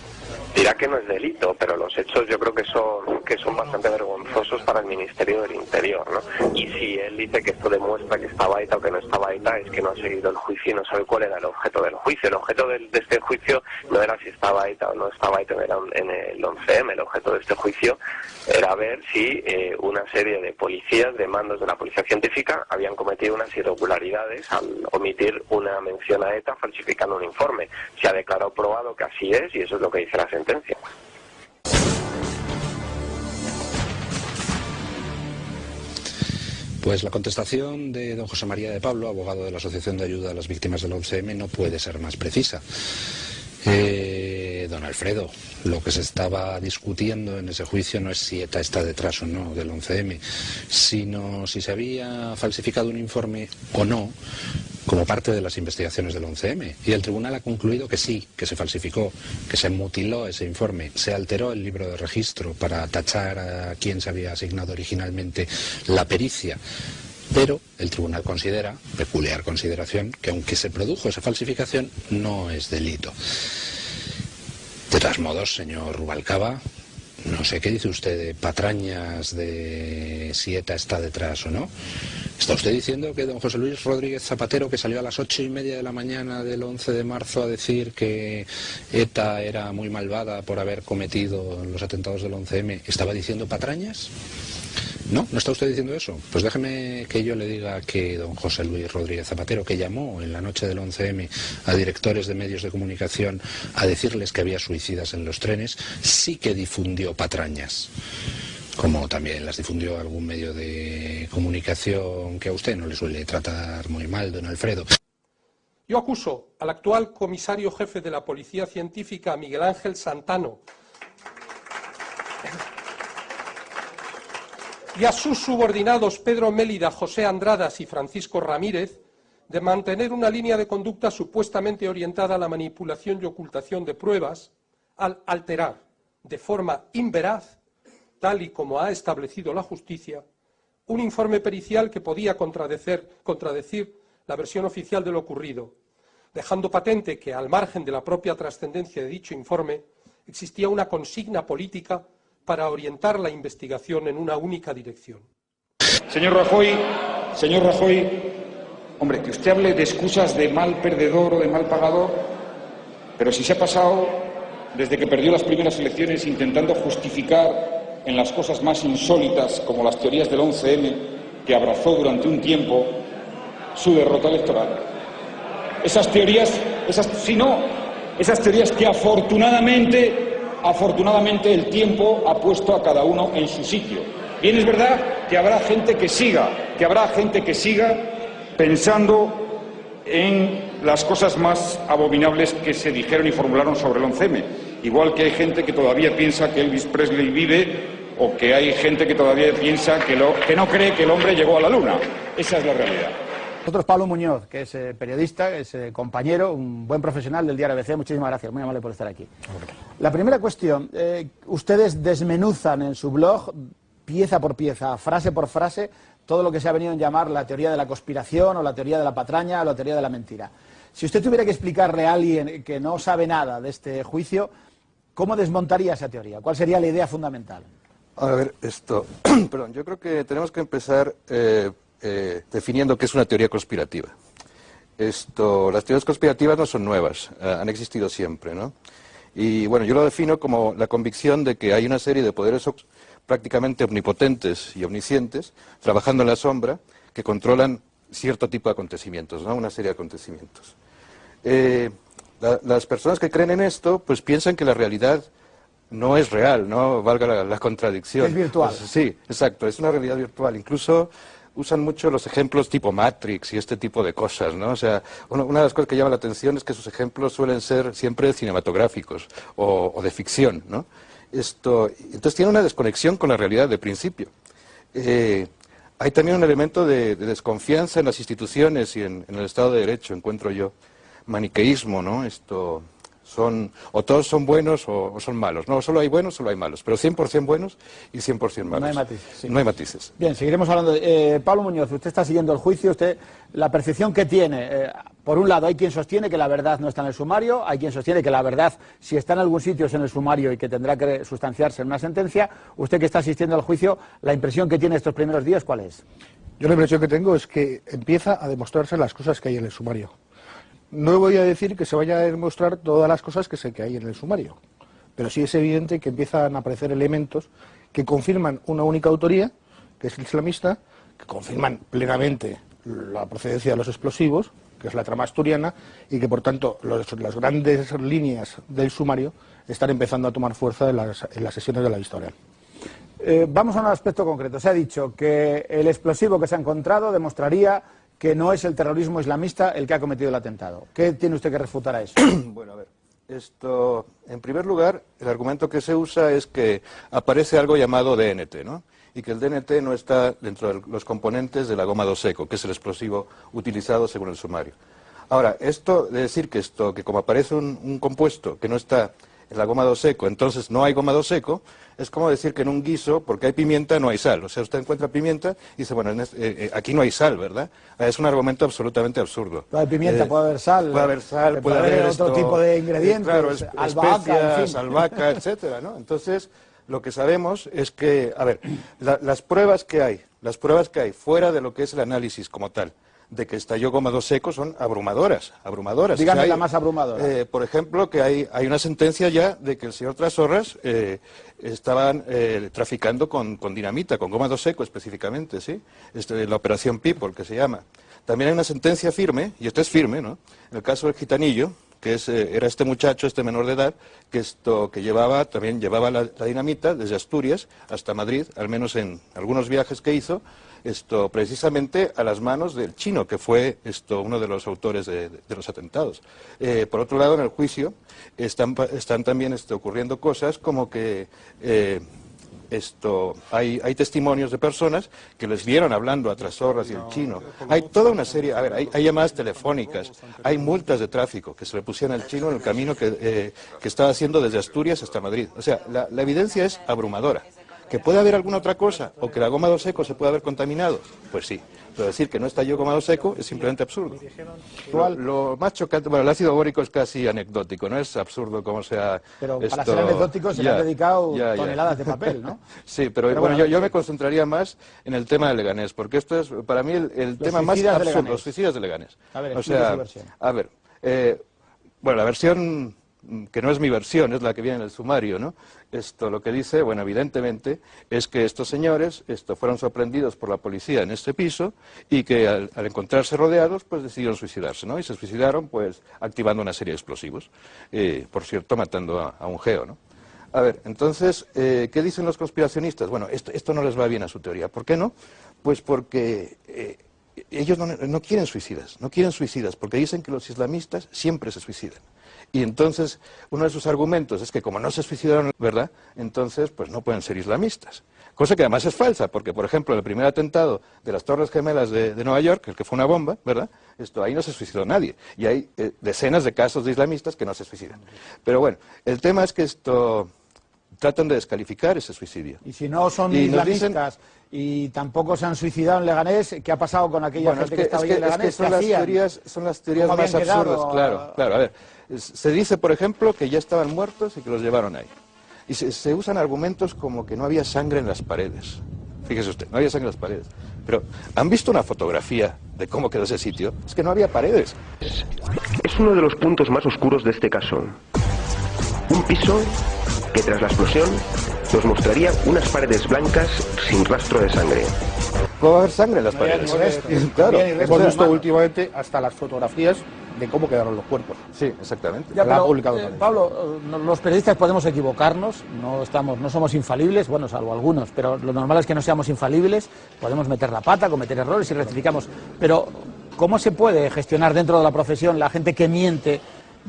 Dirá que no es delito, pero los hechos yo creo que son bastante vergonzosos para el Ministerio del Interior, ¿no? Y si él dice que esto demuestra que estaba ETA o que no estaba ETA, es que no ha seguido el juicio y no sabe cuál era el objeto del juicio. El objeto de este juicio no era si estaba ETA o no estaba ETA en el 11M. El objeto de este juicio era ver si una serie de policías, de mandos de la Policía Científica, habían cometido unas irregularidades al omitir una mención a ETA falsificando un informe. Se ha declarado probado que así es y eso es lo que dice la sentencia. Pues la contestación de don José María de Pablo, abogado de la Asociación de Ayuda a las Víctimas del 11M, no puede ser más precisa. Don Alfredo, lo que se estaba discutiendo en ese juicio no es si ETA está detrás o no del 11M, sino si se había falsificado un informe o no como parte de las investigaciones del 11M. Y el tribunal ha concluido que sí, que se falsificó, que se mutiló ese informe, se alteró el libro de registro para tachar a quien se había asignado originalmente la pericia. Pero el tribunal considera, peculiar consideración, que aunque se produjo esa falsificación, no es delito. De todos modos, señor Rubalcaba, no sé qué dice usted de patrañas de si ETA está detrás o no. ¿Está usted diciendo que don José Luis Rodríguez Zapatero, que salió a las 8:30 de la mañana del 11 de marzo a decir que ETA era muy malvada por haber cometido los atentados del 11M, estaba diciendo patrañas? ¿No? ¿No está usted diciendo eso? Pues déjeme que yo le diga que don José Luis Rodríguez Zapatero, que llamó en la noche del 11M a directores de medios de comunicación a decirles que había suicidas en los trenes, sí que difundió patrañas. Como también las difundió algún medio de comunicación que a usted no le suele tratar muy mal, don Alfredo. Yo acuso al actual comisario jefe de la Policía Científica, Miguel Ángel Santano, y a sus subordinados Pedro Mélida, José Andradas y Francisco Ramírez, de mantener una línea de conducta supuestamente orientada a la manipulación y ocultación de pruebas, al alterar, de forma inveraz, tal y como ha establecido la justicia, un informe pericial que podía contradecir la versión oficial de lo ocurrido, dejando patente que, al margen de la propia trascendencia de dicho informe, existía una consigna política para orientar la investigación en una única dirección. Señor Rajoy, hombre, que usted hable de excusas de mal perdedor o de mal pagador, pero si se ha pasado desde que perdió las primeras elecciones intentando justificar en las cosas más insólitas, como las teorías del 11M, que abrazó durante un tiempo, su derrota electoral. Esas teorías que afortunadamente el tiempo ha puesto a cada uno en su sitio. Bien, es verdad que habrá gente que siga pensando en las cosas más abominables que se dijeron y formularon sobre el 11M. Igual que hay gente que todavía piensa que Elvis Presley vive, o que hay gente que todavía piensa que no cree que el hombre llegó a la luna. Esa es la realidad. Nosotros, Pablo Muñoz, que es periodista, es compañero, un buen profesional del diario ABC. Muchísimas gracias, muy amable por estar aquí. La primera cuestión, ustedes desmenuzan en su blog, pieza por pieza, frase por frase, todo lo que se ha venido a llamar la teoría de la conspiración, o la teoría de la patraña, o la teoría de la mentira. Si usted tuviera que explicarle a alguien que no sabe nada de este juicio, ¿cómo desmontaría esa teoría? ¿Cuál sería la idea fundamental? A ver, perdón, yo creo que tenemos que empezar definiendo qué es una teoría conspirativa. Las teorías conspirativas no son nuevas, han existido siempre, ¿no? Y bueno, yo lo defino como la convicción de que hay una serie de poderes prácticamente omnipotentes y omniscientes trabajando en la sombra que controlan cierto tipo de acontecimientos, ¿no? Una serie de acontecimientos. Las personas que creen en esto, pues piensan que la realidad no es real, ¿no? Valga la contradicción. Es virtual. Pues, sí, exacto, es una realidad virtual. Incluso usan mucho los ejemplos tipo Matrix y este tipo de cosas, ¿no? O sea, una de las cosas que llama la atención es que sus ejemplos suelen ser siempre cinematográficos o de ficción, ¿no? Entonces tiene una desconexión con la realidad de principio. Hay también un elemento de desconfianza en las instituciones y en el Estado de Derecho, encuentro yo. Maniqueísmo, ¿no? O todos son buenos o son malos. No, solo hay buenos, solo hay malos. Pero 100% buenos y 100% malos. No hay matices. Sí. No hay matices. Bien, seguiremos hablando. Pablo Muñoz, usted está siguiendo el juicio. La percepción que tiene, por un lado, hay quien sostiene que la verdad no está en el sumario, hay quien sostiene que la verdad, si está en algún sitio, es en el sumario y que tendrá que sustanciarse en una sentencia. Usted que está asistiendo al juicio, la impresión que tiene estos primeros días, ¿cuál es? Yo la impresión que tengo es que empieza a demostrarse las cosas que hay en el sumario. No voy a decir que se vaya a demostrar todas las cosas que hay en el sumario, pero sí es evidente que empiezan a aparecer elementos que confirman una única autoría, que es el islamista, que confirman plenamente la procedencia de los explosivos, que es la trama asturiana, y que por tanto las grandes líneas del sumario están empezando a tomar fuerza en las sesiones de la vista oral. Vamos a un aspecto concreto. Se ha dicho que el explosivo que se ha encontrado demostraría que no es el terrorismo islamista el que ha cometido el atentado. ¿Qué tiene usted que refutar a eso? Bueno, a ver, en primer lugar, el argumento que se usa es que aparece algo llamado DNT, ¿no? Y que el DNT no está dentro de los componentes de la goma 2 seco, que es el explosivo utilizado según el sumario. Ahora, esto de decir que como aparece un compuesto que no está en la goma 2 seco, entonces no hay goma 2 seco, es como decir que en un guiso, porque hay pimienta, no hay sal. O sea, usted encuentra pimienta y dice, bueno, aquí no hay sal, ¿verdad? Es un argumento absolutamente absurdo. Puede haber pimienta, puede haber sal. Puede haber sal, puede haber otro tipo de ingredientes, claro, albahaca, especias, albahaca, etcétera, ¿no? Entonces, lo que sabemos es que, a ver, las pruebas que hay fuera de lo que es el análisis como tal, de que estalló goma 2 seco son abrumadoras. Dígame la más abrumadora. Por ejemplo, que hay una sentencia ya de que el señor Trasorras estaban traficando con dinamita, con goma 2 seco específicamente, ¿sí? La operación People, que se llama. También hay una sentencia firme, y esto es firme, ¿no? En el caso del gitanillo, que era este muchacho, este menor de edad, que llevaba la dinamita desde Asturias hasta Madrid, al menos en algunos viajes que hizo, precisamente a las manos del chino, que fue uno de los autores de los atentados. Por otro lado, en el juicio están también ocurriendo cosas como que hay testimonios de personas que les vieron hablando a Trasorras y el chino. Hay toda una serie, a ver, hay llamadas telefónicas, hay multas de tráfico que se le pusieron al chino en el camino que estaba haciendo desde Asturias hasta Madrid. O sea, la evidencia es abrumadora. ¿Que puede haber alguna otra cosa? ¿O que la goma 2 seco se puede haber contaminado? Pues sí. Pero decir que no estalló goma 2 seco es simplemente absurdo. Lo más chocante, bueno, el ácido bórico es casi anecdótico, no es absurdo como sea. Pero para ser anecdótico se le han dedicado toneladas de papel, ¿no? Sí, pero bueno, yo me concentraría más en el tema de Leganés, porque esto es para mí el tema más absurdo, los suicidas de Leganés. A ver, su versión. A ver, bueno, la versión que no es mi versión, es la que viene en el sumario, ¿no? Lo que dice, bueno, evidentemente, es que estos señores fueron sorprendidos por la policía en este piso y que al encontrarse rodeados, pues decidieron suicidarse, ¿no? Y se suicidaron, pues, activando una serie de explosivos. Por cierto, matando a un geo, ¿no? A ver, entonces, ¿qué dicen los conspiracionistas? Bueno, esto no les va bien a su teoría. ¿Por qué no? Pues porque ellos no quieren suicidas, porque dicen que los islamistas siempre se suicidan. Y entonces, uno de sus argumentos es que como no se suicidaron, ¿verdad?, entonces, pues no pueden ser islamistas. Cosa que además es falsa, porque, por ejemplo, el primer atentado de las Torres Gemelas de Nueva York, el que fue una bomba, ¿verdad?, ahí no se suicidó nadie. Y hay decenas de casos de islamistas que no se suicidan. Pero bueno, el tema es que tratan de descalificar ese suicidio. Y si no son islamistas y tampoco se han suicidado en Leganés, ¿qué ha pasado con aquella gente que estaba ahí en Leganés? Son las teorías más absurdas, claro. A ver, se dice, por ejemplo, que ya estaban muertos y que los llevaron ahí. Y se usan argumentos como que no había sangre en las paredes. Fíjese usted, no había sangre en las paredes. Pero, ¿han visto una fotografía de cómo quedó ese sitio? Es que no había paredes. Es uno de los puntos más oscuros de este caso. Un piso que tras la explosión nos mostraría unas paredes blancas sin rastro de sangre. ¿Cómo va a haber sangre en las paredes? Claro, hemos visto últimamente hasta las fotografías de cómo quedaron los cuerpos. Sí, exactamente. Ya, pero, Pablo, los periodistas podemos equivocarnos, no somos infalibles, bueno, salvo algunos, pero lo normal es que no seamos infalibles, podemos meter la pata, cometer errores y rectificamos. Pero, ¿cómo se puede gestionar dentro de la profesión la gente que miente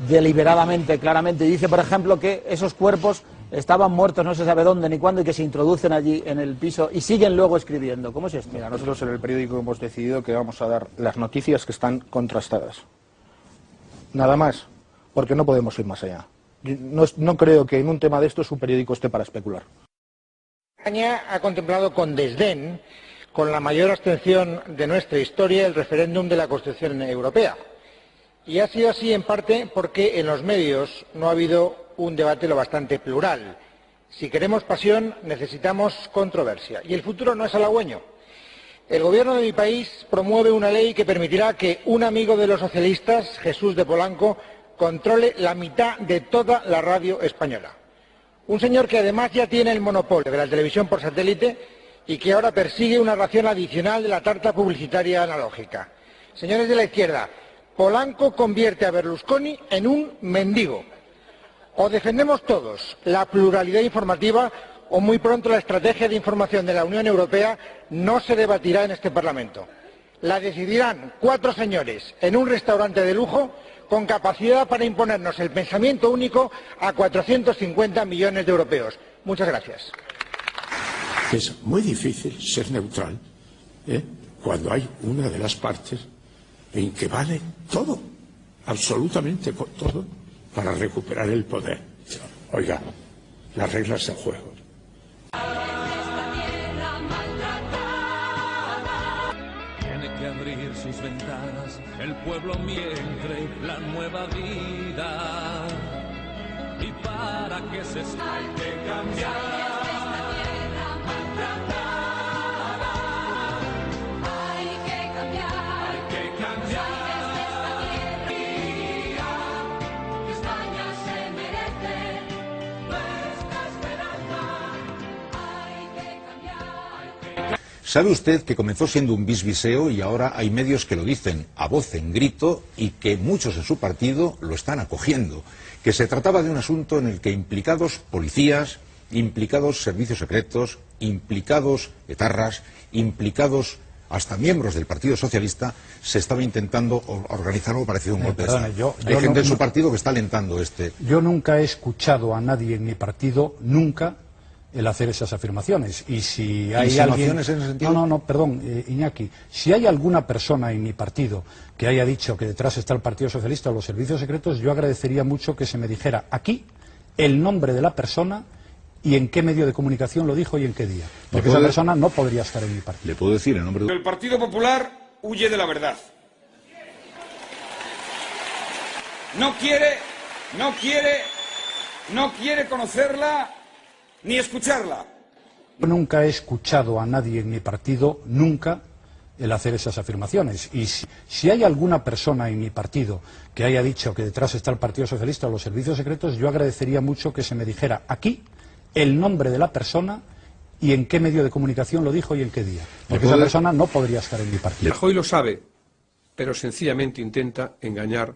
deliberadamente, claramente, y dice, por ejemplo, que esos cuerpos estaban muertos, no se sabe dónde ni cuándo, y que se introducen allí en el piso y siguen luego escribiendo? ¿Cómo es esto? Mira, nosotros en el periódico hemos decidido que vamos a dar las noticias que están contrastadas. Nada más, porque no podemos ir más allá. No creo que en un tema de estos un periódico esté para especular. España ha contemplado con desdén, con la mayor abstención de nuestra historia, el referéndum de la Constitución Europea. Y ha sido así en parte porque en los medios no ha habido un debate lo bastante plural. Si queremos pasión, necesitamos controversia. Y el futuro no es halagüeño. El gobierno de mi país promueve una ley que permitirá que un amigo de los socialistas, Jesús de Polanco, controle la mitad de toda la radio española. Un señor que además ya tiene el monopolio de la televisión por satélite y que ahora persigue una ración adicional de la tarta publicitaria analógica. Señores de la izquierda, Polanco convierte a Berlusconi en un mendigo. O defendemos todos la pluralidad informativa o muy pronto la estrategia de información de la Unión Europea no se debatirá en este Parlamento. La decidirán 4 señores en un restaurante de lujo con capacidad para imponernos el pensamiento único a 450 millones de europeos. Muchas gracias. Es muy difícil ser neutral cuando hay una de las partes en que vale todo, absolutamente todo, para recuperar el poder. Oiga, las reglas del juego. Tiene que abrir sus ventanas, el pueblo miente la nueva vida. Y para que se hay que cambiar. ¿Sabe usted que comenzó siendo un bisbiseo y ahora hay medios que lo dicen a voz en grito y que muchos en su partido lo están acogiendo? Que se trataba de un asunto en el que implicados policías, implicados servicios secretos, implicados etarras, implicados hasta miembros del Partido Socialista, se estaba intentando organizar algo parecido a un golpe de Estado. Hay gente en su partido que está alentando este... Yo nunca he escuchado a nadie en mi partido, nunca, el hacer esas afirmaciones. Y si hay ¿Insinuaciones en ese sentido? No, perdón, Iñaki. Si hay alguna persona en mi partido que haya dicho que detrás está el Partido Socialista o los servicios secretos, yo agradecería mucho que se me dijera aquí el nombre de la persona y en qué medio de comunicación lo dijo y en qué día. Porque esa persona no podría estar en mi partido. ¿Le puedo decir en nombre de... El Partido Popular huye de la verdad. No quiere conocerla ni escucharla. Yo nunca he escuchado a nadie en mi partido, nunca, el hacer esas afirmaciones. Y si hay alguna persona en mi partido que haya dicho que detrás está el Partido Socialista o los servicios secretos, yo agradecería mucho que se me dijera aquí el nombre de la persona y en qué medio de comunicación lo dijo y en qué día. Porque esa persona no podría estar en mi partido. Rajoy lo sabe, pero sencillamente intenta engañar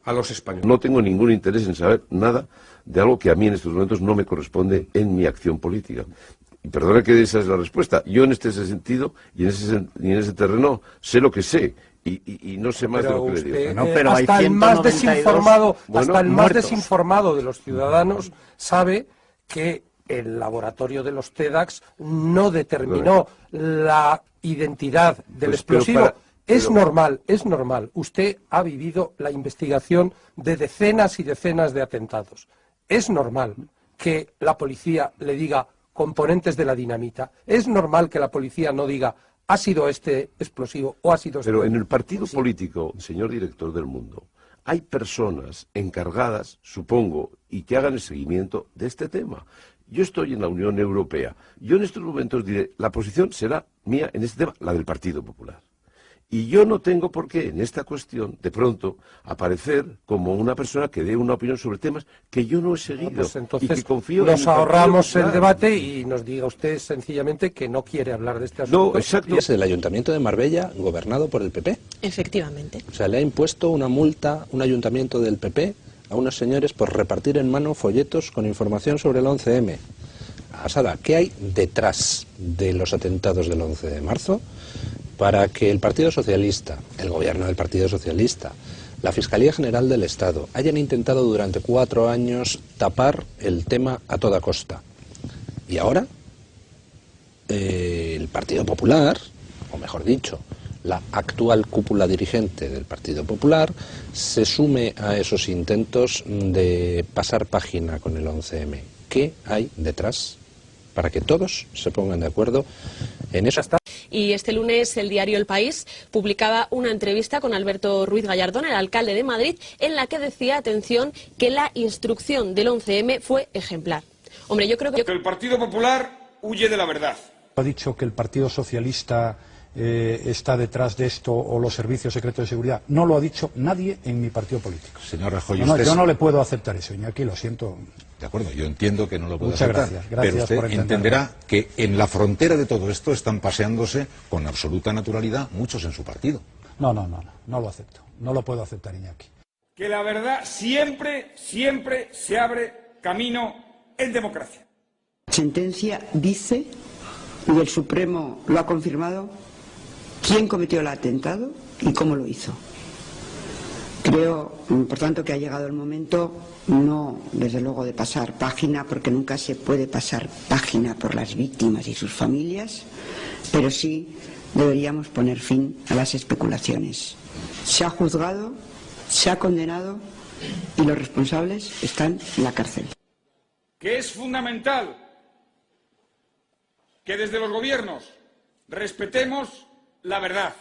a los españoles. No tengo ningún interés en saber nada de algo que a mí en estos momentos no me corresponde en mi acción política. Y perdona que esa es la respuesta. Yo en este sentido y en ese terreno sé lo que sé y no sé más de lo que le digo. Pero hasta el más desinformado de los ciudadanos sabe que el laboratorio de los TEDx no determinó la identidad del explosivo. Es normal. Usted ha vivido la investigación de decenas y decenas de atentados. Es normal que la policía le diga componentes de la dinamita. Es normal que la policía no diga ha sido este explosivo o ha sido este. Pero en el partido político, señor director del Mundo, hay personas encargadas, supongo, y que hagan el seguimiento de este tema. Yo estoy en la Unión Europea. Yo en estos momentos diré, la posición será mía en este tema, la del Partido Popular. Y yo no tengo por qué, en esta cuestión, de pronto, aparecer como una persona que dé una opinión sobre temas que yo no he seguido. Pues entonces y que confío nos en ahorramos el debate y nos diga usted sencillamente que no quiere hablar de este asunto. No, exacto. Es el Ayuntamiento de Marbella gobernado por el PP. Efectivamente. O sea, le ha impuesto una multa un ayuntamiento del PP a unos señores por repartir en mano folletos con información sobre el 11M. Asada, ¿qué hay detrás de los atentados del 11 de marzo para que el Partido Socialista, el gobierno del Partido Socialista, la Fiscalía General del Estado hayan intentado durante 4 años tapar el tema a toda costa? Y ahora el Partido Popular, o mejor dicho, la actual cúpula dirigente del Partido Popular, se sume a esos intentos de pasar página con el 11M. ¿Qué hay detrás para que todos se pongan de acuerdo en eso? Y este lunes el diario El País publicaba una entrevista con Alberto Ruiz Gallardón, el alcalde de Madrid, en la que decía, atención, que la instrucción del 11M fue ejemplar. Hombre, yo creo que... El Partido Popular huye de la verdad. Ha dicho que el Partido Socialista está detrás de esto o los servicios secretos de seguridad. No lo ha dicho nadie en mi partido político. Señor Rajoy, yo no le puedo aceptar eso, Iñaki, lo siento. De acuerdo, yo entiendo que no lo puedo Muchas aceptar. gracias pero usted por entenderá que en la frontera de todo esto están paseándose con absoluta naturalidad muchos en su partido. No lo acepto. No lo puedo aceptar, Iñaki. Que la verdad siempre se abre camino en democracia. La sentencia dice, y el Supremo lo ha confirmado, quién cometió el atentado y cómo lo hizo. Creo, por tanto, que ha llegado el momento, no desde luego de pasar página, porque nunca se puede pasar página por las víctimas y sus familias, pero sí deberíamos poner fin a las especulaciones. Se ha juzgado, se ha condenado y los responsables están en la cárcel. Que es fundamental que desde los gobiernos respetemos la verdad.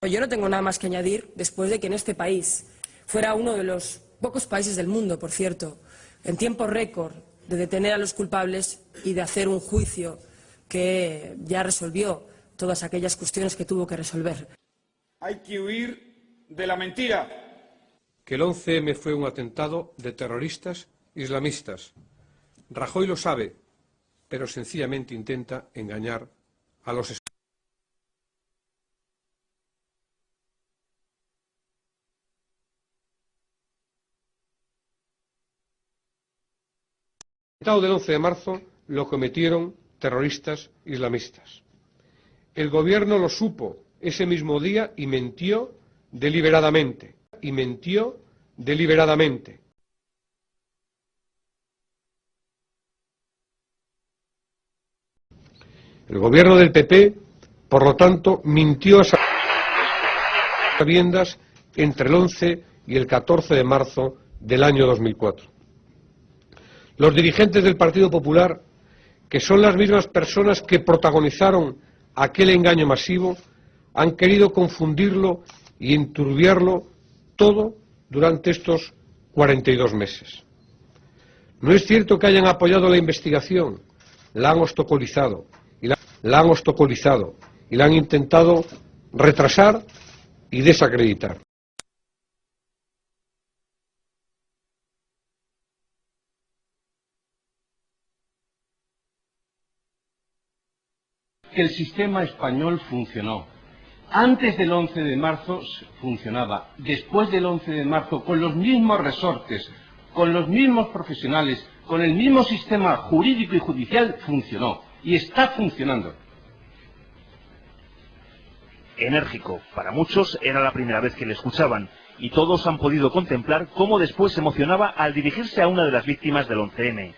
Yo no tengo nada más que añadir después de que en este país fuera uno de los pocos países del mundo, por cierto, en tiempo récord de detener a los culpables y de hacer un juicio que ya resolvió todas aquellas cuestiones que tuvo que resolver. Hay que huir de la mentira. Que el 11M fue un atentado de terroristas islamistas. Rajoy lo sabe, pero sencillamente intenta engañar a los españoles. El atentado del 11 de marzo lo cometieron terroristas islamistas. El gobierno lo supo ese mismo día y mintió deliberadamente. El gobierno del PP, por lo tanto, mintió a sabiendas entre el 11 y el 14 de marzo del año 2004. Los dirigentes del Partido Popular, que son las mismas personas que protagonizaron aquel engaño masivo, han querido confundirlo y enturbiarlo todo durante estos 42 meses. No es cierto que hayan apoyado la investigación, la han obstaculizado y la han intentado retrasar y desacreditar. Que el sistema español funcionó. Antes del 11 de marzo funcionaba. Después del 11 de marzo, con los mismos resortes, con los mismos profesionales, con el mismo sistema jurídico y judicial, funcionó. Y está funcionando. Enérgico. Para muchos era la primera vez que le escuchaban. Y todos han podido contemplar cómo después se emocionaba al dirigirse a una de las víctimas del 11M.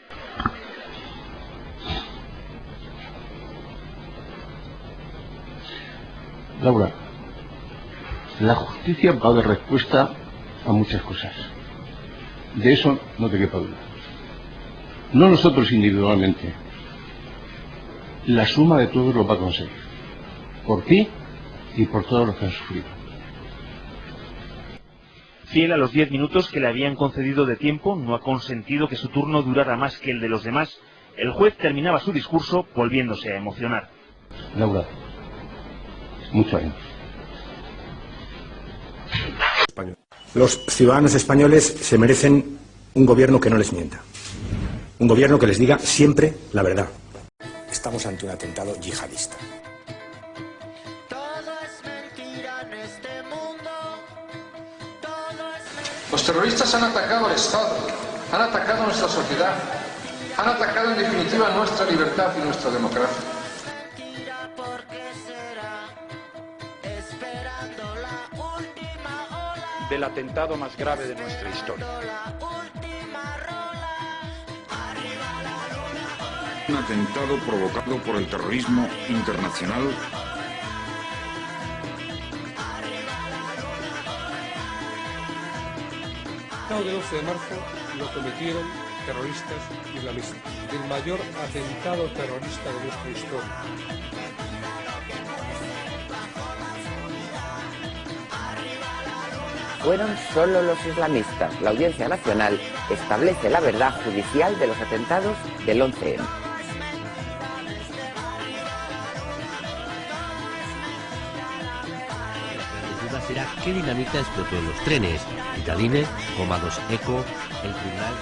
Laura, la justicia va a dar respuesta a muchas cosas. De eso no te quepa duda. No nosotros individualmente. La suma de todos lo va a conseguir. Por ti y por todos los que han sufrido. Fiel a los 10 minutos que le habían concedido de tiempo, no ha consentido que su turno durara más que el de los demás. El juez terminaba su discurso volviéndose a emocionar. Laura, mucho ánimo. Los ciudadanos españoles se merecen un gobierno que no les mienta. Un gobierno que les diga siempre la verdad. Estamos ante un atentado yihadista. Los terroristas han atacado al Estado, han atacado nuestra sociedad, han atacado en definitiva nuestra libertad y nuestra democracia. Del atentado más grave de nuestra historia. Un atentado provocado por el terrorismo internacional. El 11 de marzo lo cometieron terroristas islamistas, el mayor atentado terrorista de nuestra historia. Fueron solo los islamistas. La Audiencia Nacional establece la verdad judicial de los atentados del 11M. La duda será qué dinamita explotó en los trenes. Italine, Coma 2 Eco, el tribunal...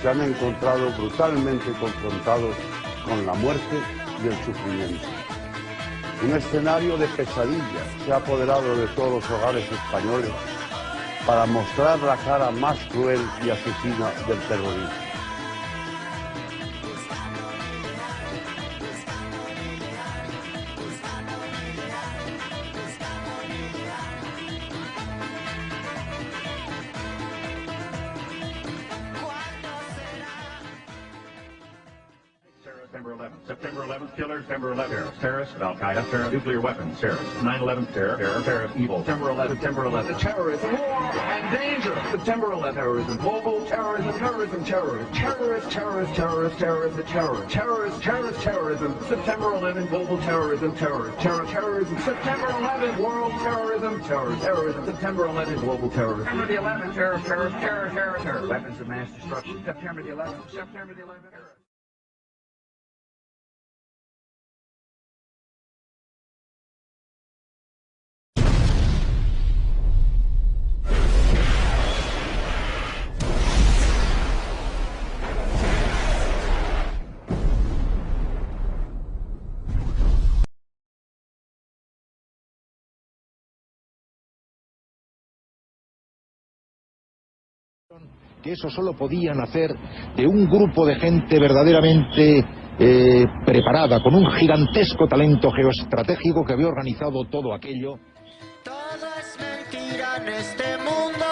Se han encontrado brutalmente confrontados con la muerte y el sufrimiento. Un escenario de pesadilla se ha apoderado de todos los hogares españoles para mostrar la cara más cruel y asesina del terrorismo. September 11th, killers, September 11th, terrorists, Al-Qaeda, terror, nuclear weapons, terrorists, 9/11, terror, evil, September 11th, the terrorism, war and danger, September 11th, terrorism, global terrorism, terrorism, terrorism, September 11th, global terrorism, terrorism, September 11th, world terrorism, terrorism, September 11th, global terrorism, September the 11th, terror, weapons of mass destruction, September the 11th, terror. Que eso solo podían hacer de un grupo de gente verdaderamente preparada, con un gigantesco talento geoestratégico que había organizado todo aquello. Todo es mentira en este mundo,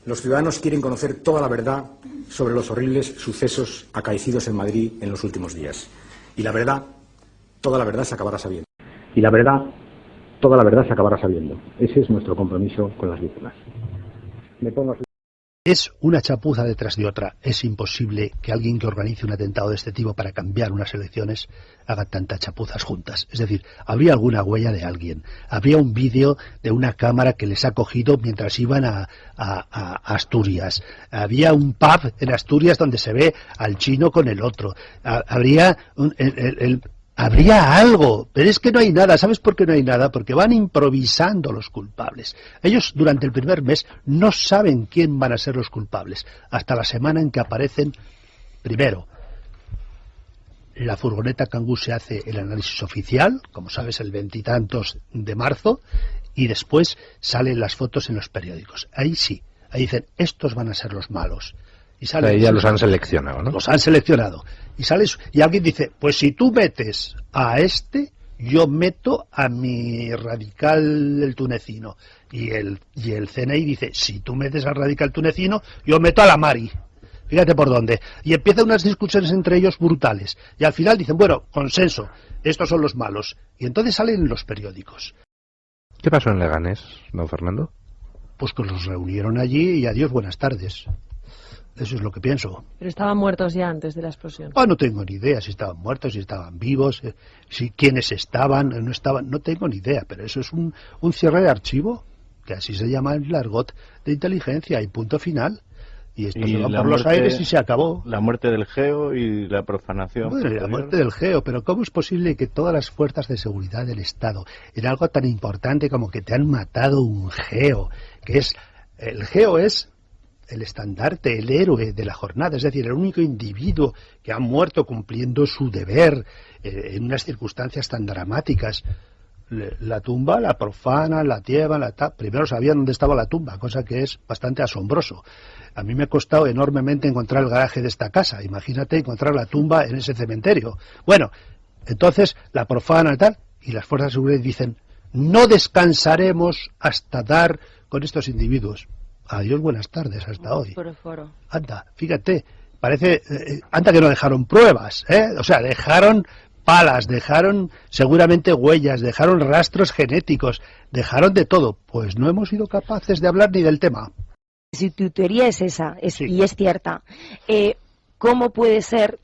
Los ciudadanos quieren conocer toda la verdad sobre los horribles sucesos acaecidos en Madrid en los últimos días. Y la verdad, toda la verdad se acabará sabiendo. Y la verdad, toda la verdad se acabará sabiendo. Ese es nuestro compromiso con las víctimas. Es una chapuza detrás de otra. Es imposible que alguien que organice un atentado de este tipo para cambiar unas elecciones haga tantas chapuzas juntas. Es decir, habría alguna huella de alguien. Habría un vídeo de una cámara que les ha cogido mientras iban a Asturias. Había un pub en Asturias donde se ve al chino con el otro. Habría habría algo, pero es que no hay nada. ¿Sabes por qué no hay nada? Porque van improvisando los culpables. Ellos durante el primer mes no saben quién van a ser los culpables, hasta la semana en que aparecen. Primero, la furgoneta Kangoo se hace el análisis oficial, como sabes, el 20 y tantos de marzo, y después salen las fotos en los periódicos. Ahí sí, ahí dicen, estos van a ser los malos. Y sale, ahí ya los han seleccionado, ¿no? Los han seleccionado. Y alguien dice, pues si tú metes a este, yo meto a mi radical el tunecino. Y el CNI dice, si tú metes al radical tunecino, yo meto a la Mari. Fíjate por dónde. Y empiezan unas discusiones entre ellos brutales. Y al final dicen, bueno, consenso, estos son los malos. Y entonces salen en los periódicos. ¿Qué pasó en Leganés, don Fernando? Pues que los reunieron allí y adiós, buenas tardes. Eso es lo que pienso. Pero estaban muertos ya antes de la explosión. No tengo ni idea si estaban muertos, si estaban vivos, si quiénes estaban, no estaban, no tengo ni idea. Pero eso es un cierre de archivo, que así se llama el argot de inteligencia, y punto final. Y esto se va por los aires y se acabó. La muerte del GEO y la profanación. Bueno, la muerte del GEO, pero ¿cómo es posible que todas las fuerzas de seguridad del Estado, en algo tan importante como que te han matado un GEO, que es, el GEO es el estandarte, el héroe de la jornada, es decir, el único individuo que ha muerto cumpliendo su deber en unas circunstancias tan dramáticas? La tumba, la profana, la llevan, primero sabían dónde estaba la tumba, cosa que es bastante asombroso. A mí me ha costado enormemente encontrar el garaje de esta casa, imagínate encontrar la tumba en ese cementerio. Bueno, entonces la profana y tal, y las fuerzas de seguridad dicen, no descansaremos hasta dar con estos individuos. Adiós, buenas tardes, hasta hoy. Anda, fíjate, parece, anda que no dejaron pruebas, o sea, dejaron palas, dejaron seguramente huellas, dejaron rastros genéticos, dejaron de todo. Pues no hemos sido capaces de hablar ni del tema. Si tu teoría es esa, sí, y es cierta, ¿cómo puede ser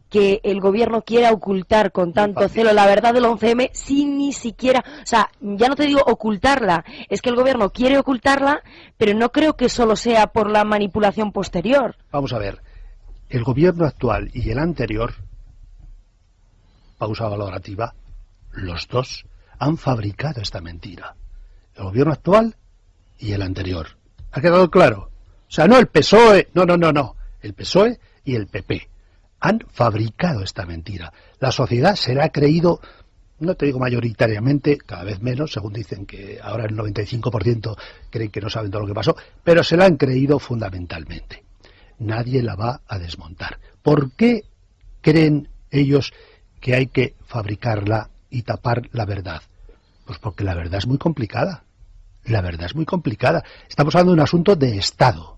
que el gobierno quiera ocultar con tanto celo la verdad del 11M sin ni siquiera, o sea, ya no te digo ocultarla, es que el gobierno quiere ocultarla, pero no creo que solo sea por la manipulación posterior? Vamos a ver, el gobierno actual y el anterior, pausa valorativa, los dos han fabricado esta mentira. El gobierno actual y el anterior. ¿Ha quedado claro? O sea, no el PSOE, no, el PSOE y el PP. Han fabricado esta mentira. La sociedad se la ha creído, no te digo mayoritariamente, cada vez menos, según dicen que ahora el 95% creen que no saben todo lo que pasó, pero se la han creído fundamentalmente. Nadie la va a desmontar. ¿Por qué creen ellos que hay que fabricarla y tapar la verdad? Pues porque la verdad es muy complicada. La verdad es muy complicada. Estamos hablando de un asunto de Estado.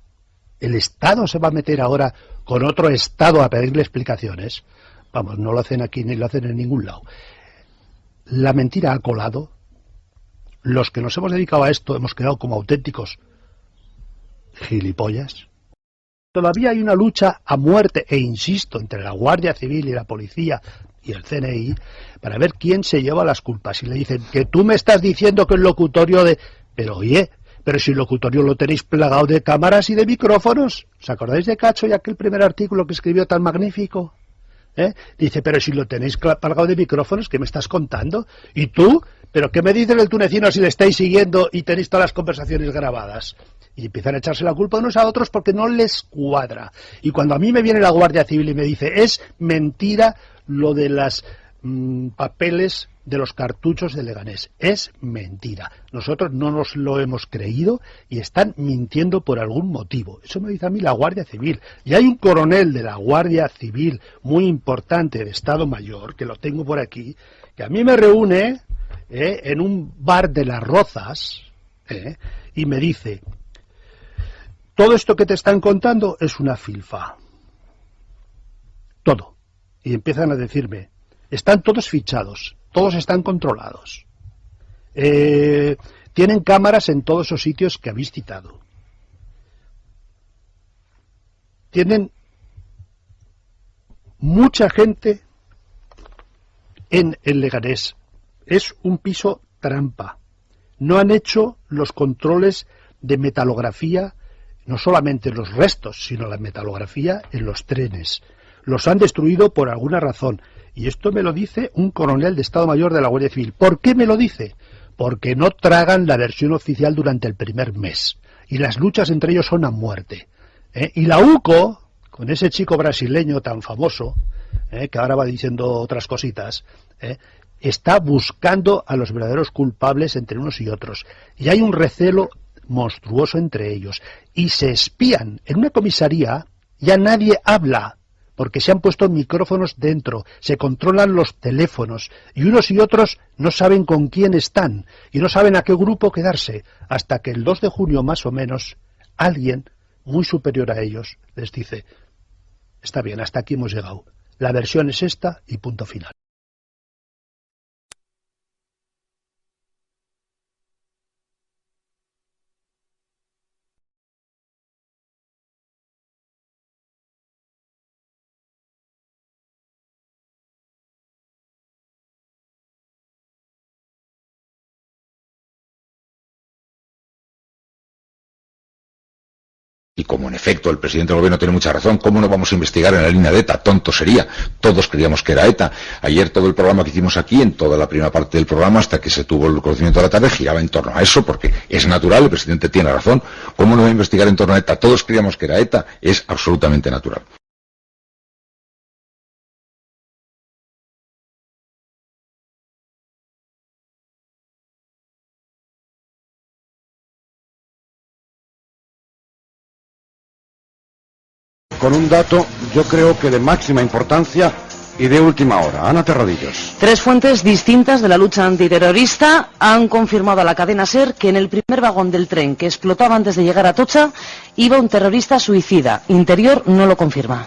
¿El Estado se va a meter ahora con otro Estado a pedirle explicaciones? Vamos, no lo hacen aquí ni lo hacen en ningún lado. La mentira ha colado. Los que nos hemos dedicado a esto hemos quedado como auténticos gilipollas. Todavía hay una lucha a muerte, e insisto, entre la Guardia Civil y la Policía y el CNI, para ver quién se lleva las culpas. Y le dicen, que tú me estás diciendo que el locutorio de... Pero oye, pero si el locutorio lo tenéis plagado de cámaras y de micrófonos. ¿Os acordáis de Cacho y aquel primer artículo que escribió tan magnífico? Dice, pero si lo tenéis plagado de micrófonos, ¿qué me estás contando? ¿Y tú? ¿Pero qué me dice el tunecino si le estáis siguiendo y tenéis todas las conversaciones grabadas? Y empiezan a echarse la culpa unos a otros porque no les cuadra. Y cuando a mí me viene la Guardia Civil y me dice, es mentira lo de las papeles de los cartuchos de Leganés, es mentira. Nosotros no nos lo hemos creído y están mintiendo por algún motivo. Eso me dice a mí la Guardia Civil. Y hay un coronel de la Guardia Civil muy importante de Estado Mayor, que lo tengo por aquí, que a mí me reúne en un bar de Las Rozas y me dice, todo esto que te están contando es una filfa. Todo. Y empiezan a decirme, están todos fichados, todos están controlados. Tienen cámaras en todos esos sitios que habéis citado. Tienen mucha gente en el Leganés. Es un piso trampa. No han hecho los controles de metalografía, no solamente los restos, sino la metalografía en los trenes. Los han destruido por alguna razón. Y esto me lo dice un coronel de Estado Mayor de la Guardia Civil. ¿Por qué me lo dice? Porque no tragan la versión oficial durante el primer mes. Y las luchas entre ellos son a muerte. Y la UCO, con ese chico brasileño tan famoso, que ahora va diciendo otras cositas, está buscando a los verdaderos culpables entre unos y otros. Y hay un recelo monstruoso entre ellos. Y se espían. En una comisaría ya nadie habla, porque se han puesto micrófonos dentro, se controlan los teléfonos, y unos y otros no saben con quién están, y no saben a qué grupo quedarse, hasta que el 2 de junio más o menos, alguien muy superior a ellos les dice, está bien, hasta aquí hemos llegado, la versión es esta y punto final. Y como en efecto el presidente del gobierno tiene mucha razón, ¿cómo no vamos a investigar en la línea de ETA? Tonto sería. Todos creíamos que era ETA. Ayer todo el programa que hicimos aquí, en toda la primera parte del programa, hasta que se tuvo el conocimiento de la tarde, giraba en torno a eso, porque es natural, el presidente tiene razón. ¿Cómo no va a investigar en torno a ETA? Todos creíamos que era ETA. Es absolutamente natural. Con un dato, yo creo que de máxima importancia y de última hora. Ana Terradillos. 3 fuentes distintas de la lucha antiterrorista han confirmado a la cadena SER que en el primer vagón del tren que explotaba antes de llegar a Atocha iba un terrorista suicida. Interior no lo confirma.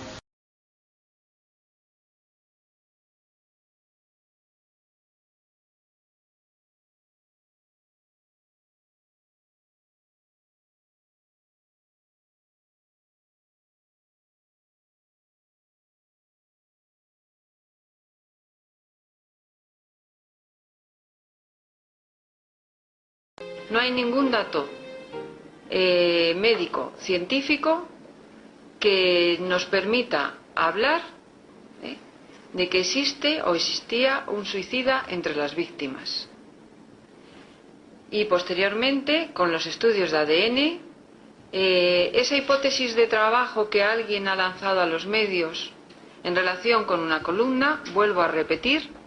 No hay ningún dato médico, científico, que nos permita hablar de que existe o existía un suicida entre las víctimas. Y posteriormente, con los estudios de ADN, esa hipótesis de trabajo que alguien ha lanzado a los medios en relación con una columna, vuelvo a repetir,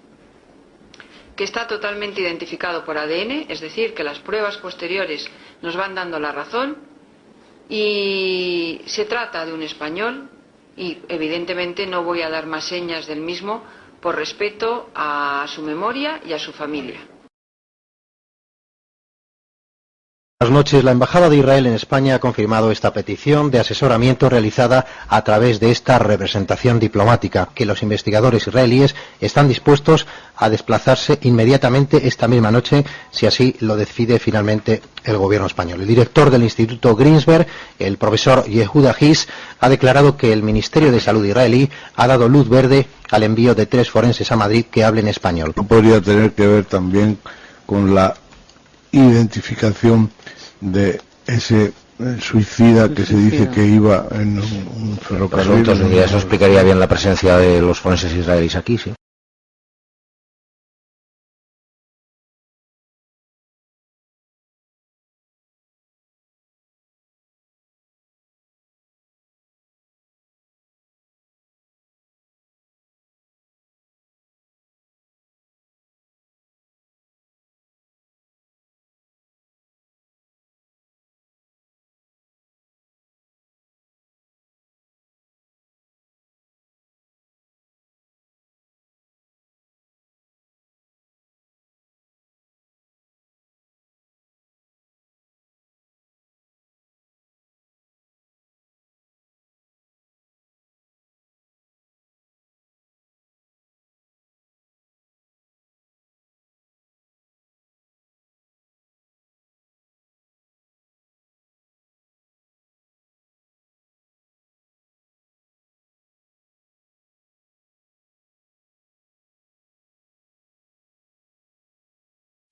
que está totalmente identificado por ADN, es decir, que las pruebas posteriores nos van dando la razón, y se trata de un español, y evidentemente no voy a dar más señas del mismo por respeto a su memoria y a su familia. Buenas noches. La Embajada de Israel en España ha confirmado esta petición de asesoramiento realizada a través de esta representación diplomática, que los investigadores israelíes están dispuestos a desplazarse inmediatamente esta misma noche, si así lo decide finalmente el gobierno español. El director del Instituto Greensberg, el profesor Yehuda Hiss, ha declarado que el Ministerio de Salud israelí ha dado luz verde al envío de 3 forenses a Madrid que hablen español. No podría tener que ver también con la identificación de ese suicida que se dice que iba en un ferrocarril. Eso explicaría bien la presencia de los forenses israelíes aquí, sí.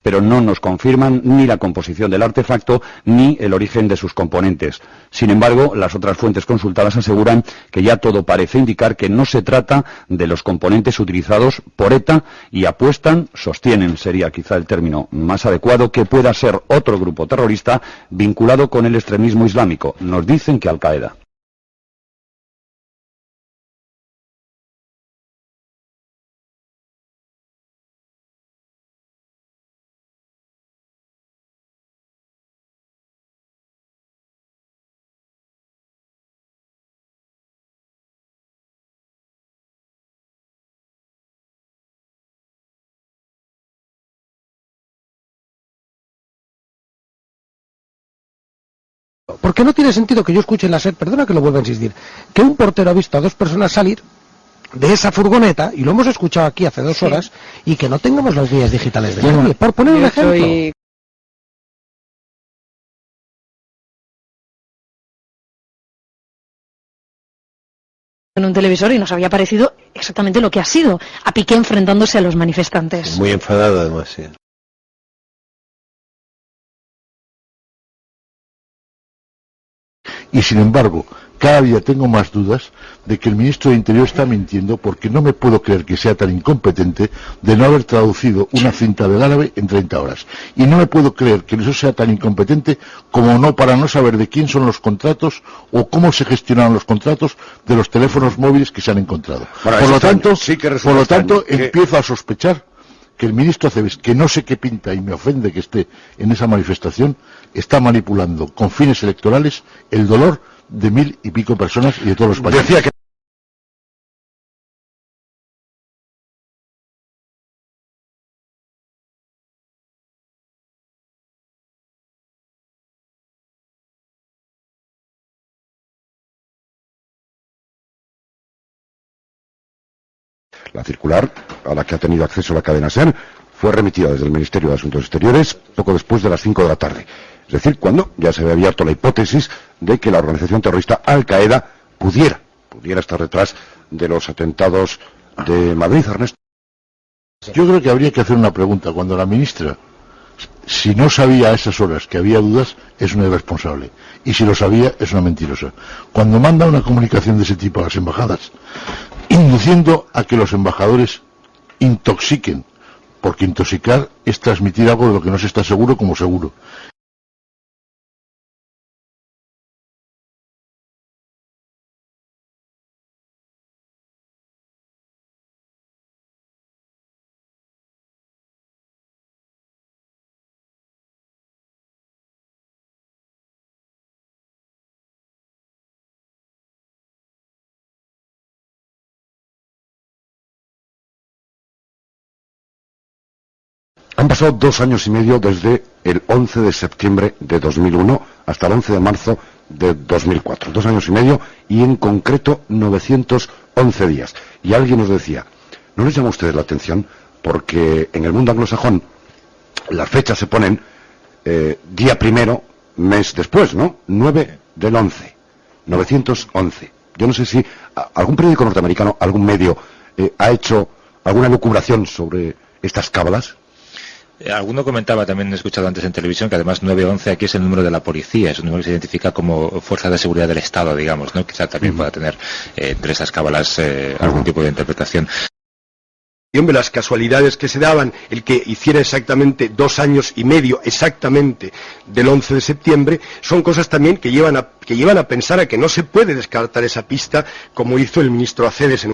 pero no nos confirman ni la composición del artefacto ni el origen de sus componentes. Sin embargo, las otras fuentes consultadas aseguran que ya todo parece indicar que no se trata de los componentes utilizados por ETA y apuestan, sostienen, sería quizá el término más adecuado, que pueda ser otro grupo terrorista vinculado con el extremismo islámico. Nos dicen que Al-Qaeda. Porque no tiene sentido que yo escuche en la SER, perdona que lo vuelva a insistir, que un portero ha visto a 2 personas salir de esa furgoneta, y lo hemos escuchado aquí hace 2 horas, y que no tengamos las vías digitales de nadie, por poner un ejemplo. En un televisor y nos había parecido exactamente lo que ha sido, a Piqué enfrentándose a los manifestantes. Muy enfadado además, sí. Y sin embargo, cada día tengo más dudas de que el ministro de Interior está mintiendo, porque no me puedo creer que sea tan incompetente de no haber traducido una cinta del árabe en 30 horas. Y no me puedo creer que eso sea tan incompetente como no para no saber de quién son los contratos o cómo se gestionaron los contratos de los teléfonos móviles que se han encontrado. Bueno, por lo tanto, empiezo a sospechar que el ministro Acebes, que no sé qué pinta y me ofende que esté en esa manifestación, está manipulando con fines electorales el dolor de 1000 y pico personas y de todos los españoles. Decía que La circular, a la que ha tenido acceso la cadena SER, fue remitida desde el Ministerio de Asuntos Exteriores poco después de las 5 de la tarde. Es decir, cuando ya se había abierto la hipótesis de que la organización terrorista Al-Qaeda pudiera estar detrás de los atentados de Madrid. Ernesto. Yo creo que habría que hacer una pregunta. Cuando la ministra, si no sabía a esas horas que había dudas, es una irresponsable. Y si lo sabía, es una mentirosa. Cuando manda una comunicación de ese tipo a las embajadas, induciendo a que los embajadores intoxiquen, porque intoxicar es transmitir algo de lo que no se está seguro como seguro. Han pasado 2 años y medio desde el 11 de septiembre de 2001 hasta el 11 de marzo de 2004. 2 años y medio y en concreto 911 días. Y alguien nos decía, ¿no les llama a ustedes la atención? Porque en el mundo anglosajón las fechas se ponen día primero, mes después, ¿no? 9 del 11. 911. Yo no sé si algún periódico norteamericano, algún medio, ha hecho alguna elucubración sobre estas cábalas. Alguno comentaba, también he escuchado antes en televisión, que además 911 aquí es el número de la policía, es un número que se identifica como fuerza de seguridad del Estado, digamos, ¿no? Quizá también pueda tener entre esas cábalas algún tipo de interpretación. De las casualidades que se daban, el que hiciera exactamente 2 años y medio exactamente del 11 de septiembre, son cosas también que llevan a pensar a que no se puede descartar esa pista, como hizo el ministro Acebes en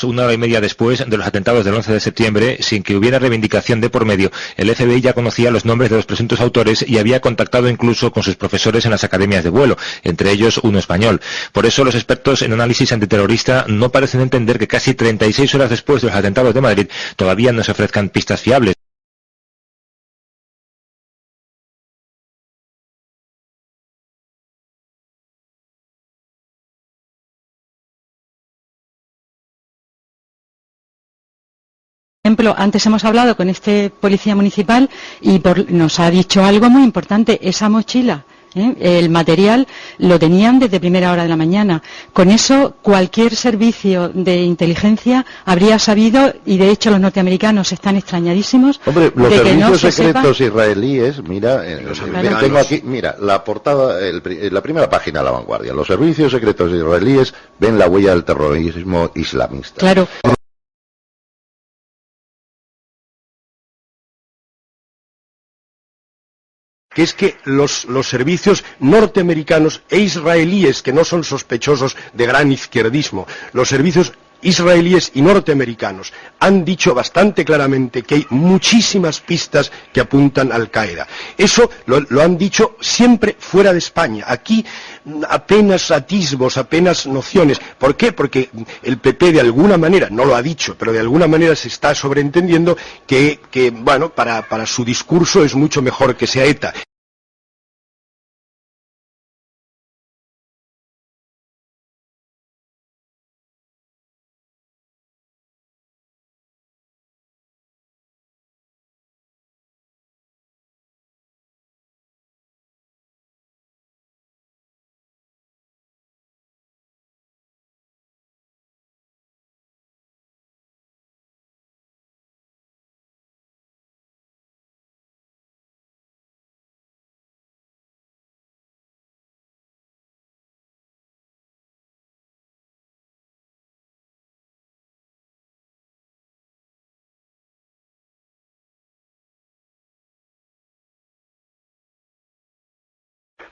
Una hora y media después de los atentados del 11 de septiembre, sin que hubiera reivindicación de por medio, el FBI ya conocía los nombres de los presuntos autores y había contactado incluso con sus profesores en las academias de vuelo, entre ellos uno español. Por eso los expertos en análisis antiterrorista no parecen entender que casi 36 horas después de los atentados de Madrid todavía no se ofrezcan pistas fiables. ejemplo, antes hemos hablado con este policía municipal y nos ha dicho algo muy importante, esa mochila, el material lo tenían desde primera hora de la mañana. Con eso cualquier servicio de inteligencia habría sabido, y de hecho los norteamericanos están extrañadísimos. Hombre, los de que servicios no se secretos sepa... israelíes, mira, tengo aquí, mira, la portada, la primera página de La Vanguardia. Los servicios secretos israelíes ven la huella del terrorismo islamista. Claro. Que es que los servicios norteamericanos e israelíes, que no son sospechosos de gran izquierdismo, los servicios israelíes y norteamericanos han dicho bastante claramente que hay muchísimas pistas que apuntan a Al-Qaeda. Eso lo han dicho siempre fuera de España. Aquí apenas atisbos, apenas nociones. ¿Por qué? Porque el PP de alguna manera, no lo ha dicho, pero de alguna manera se está sobreentendiendo que bueno, para su discurso es mucho mejor que sea ETA.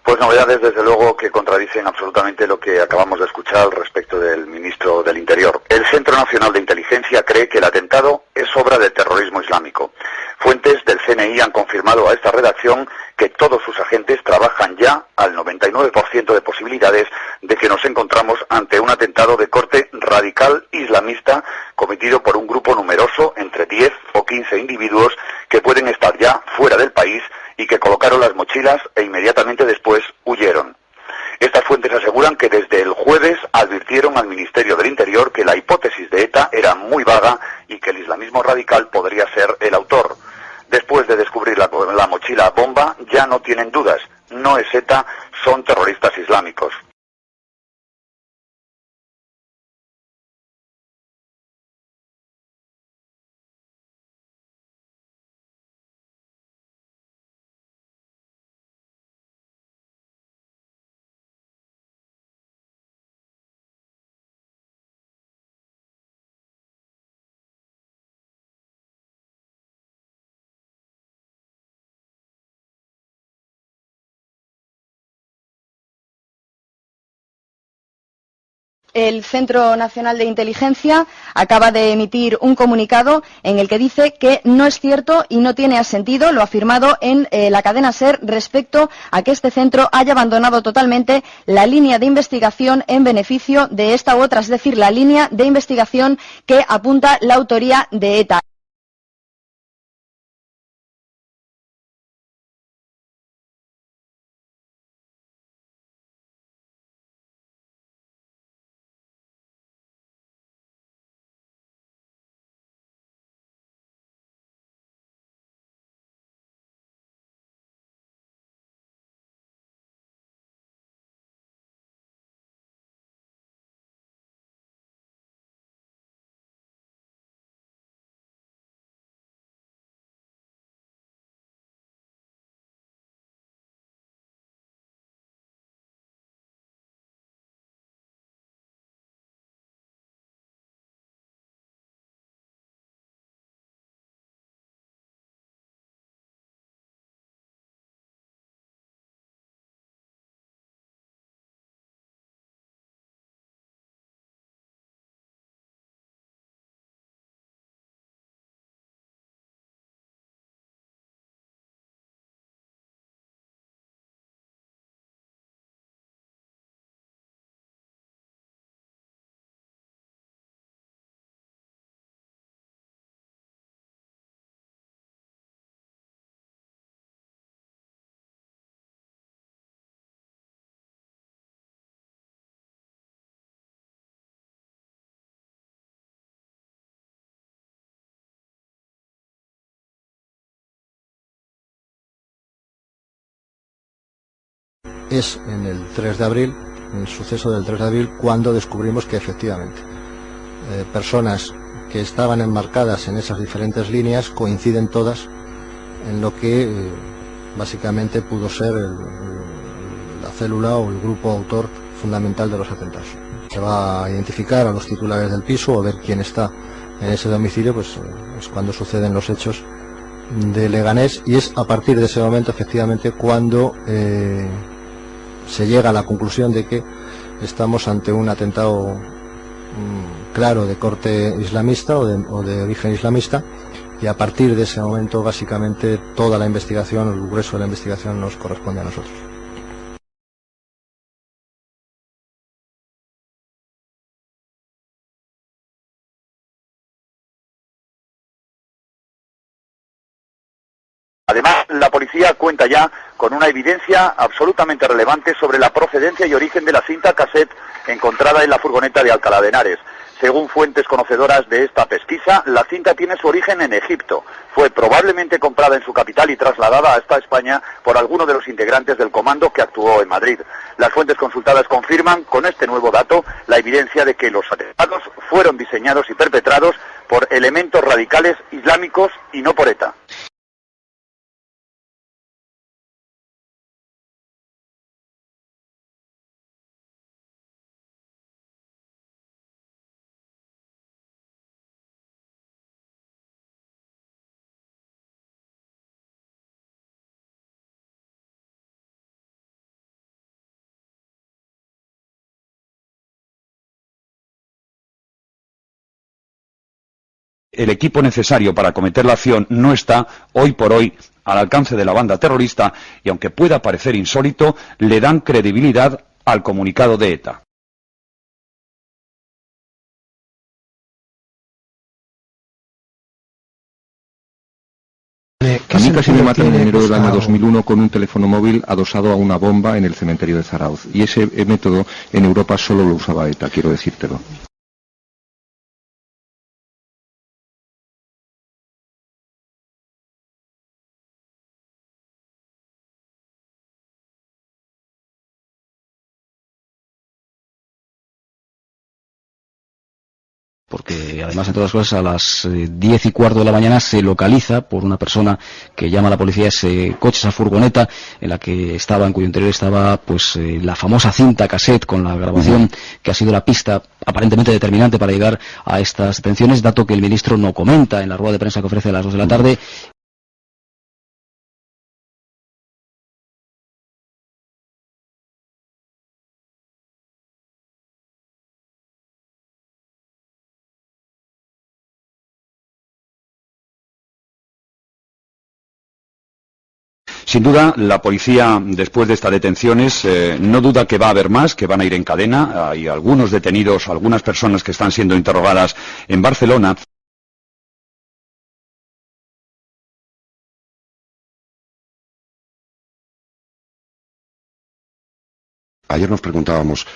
Pues novedades, desde luego, que contradicen absolutamente lo que acabamos de escuchar al respecto del ministro del Interior. El Centro Nacional de Inteligencia cree que el atentado es obra del terrorismo islámico. Fuentes del CNI han confirmado a esta redacción que todos sus agentes trabajan ya al 99% de posibilidades de que nos encontramos ante un atentado de corte radical islamista cometido por un grupo numeroso, entre 10 o 15 individuos, que pueden estar ya fuera del país y que colocaron las mochilas e inmediatamente después huyeron. Estas fuentes aseguran que desde el jueves advirtieron al Ministerio del Interior que la hipótesis de ETA era muy vaga y que el islamismo radical podría ser el autor. Después de descubrir la mochila bomba, ya no tienen dudas. No es ETA, son terroristas islámicos. El Centro Nacional de Inteligencia acaba de emitir un comunicado en el que dice que no es cierto y no tiene sentido lo afirmado en la cadena SER respecto a que este centro haya abandonado totalmente la línea de investigación en beneficio de esta u otra, es decir, la línea de investigación que apunta la autoría de ETA. es en el 3 de abril, en el suceso del 3 de abril, cuando descubrimos que efectivamente personas que estaban enmarcadas en esas diferentes líneas coinciden todas en lo que básicamente pudo ser la célula o el grupo autor fundamental de los atentados. Se va a identificar a los titulares del piso, a ver quién está en ese domicilio, pues es cuando suceden los hechos de Leganés, y es a partir de ese momento efectivamente cuando se llega a la conclusión de que estamos ante un atentado claro de corte islamista o de origen islamista, y a partir de ese momento básicamente toda la investigación, el grueso de la investigación nos corresponde a nosotros. Además, la policía cuenta ya con una evidencia absolutamente relevante sobre la procedencia y origen de la cinta cassette encontrada en la furgoneta de Alcalá de Henares. Según fuentes conocedoras de esta pesquisa, la cinta tiene su origen en Egipto. Fue probablemente comprada en su capital y trasladada hasta España por alguno de los integrantes del comando que actuó en Madrid. Las fuentes consultadas confirman con este nuevo dato la evidencia de que los atentados fueron diseñados y perpetrados por elementos radicales islámicos y no por ETA. El equipo necesario para acometer la acción no está, hoy por hoy, al alcance de la banda terrorista, y aunque pueda parecer insólito, le dan credibilidad al comunicado de ETA. A mí casi me matan en enero del año 2001 con un teléfono móvil adosado a una bomba en el cementerio de Zarauz. Y ese método en Europa solo lo usaba ETA, quiero decírtelo. Porque además, entre otras cosas, a las 10:15 de la mañana se localiza por una persona que llama a la policía ese coche, esa furgoneta en la que estaba, en cuyo interior estaba pues la famosa cinta cassette con la grabación que ha sido la pista aparentemente determinante para llegar a estas detenciones, dato que el ministro no comenta en la rueda de prensa que ofrece a las 2 de la tarde. Sin duda, la policía, después de estas detenciones, no duda que va a haber más, que van a ir en cadena. Hay algunos detenidos, algunas personas que están siendo interrogadas en Barcelona. Ayer nos preguntábamos,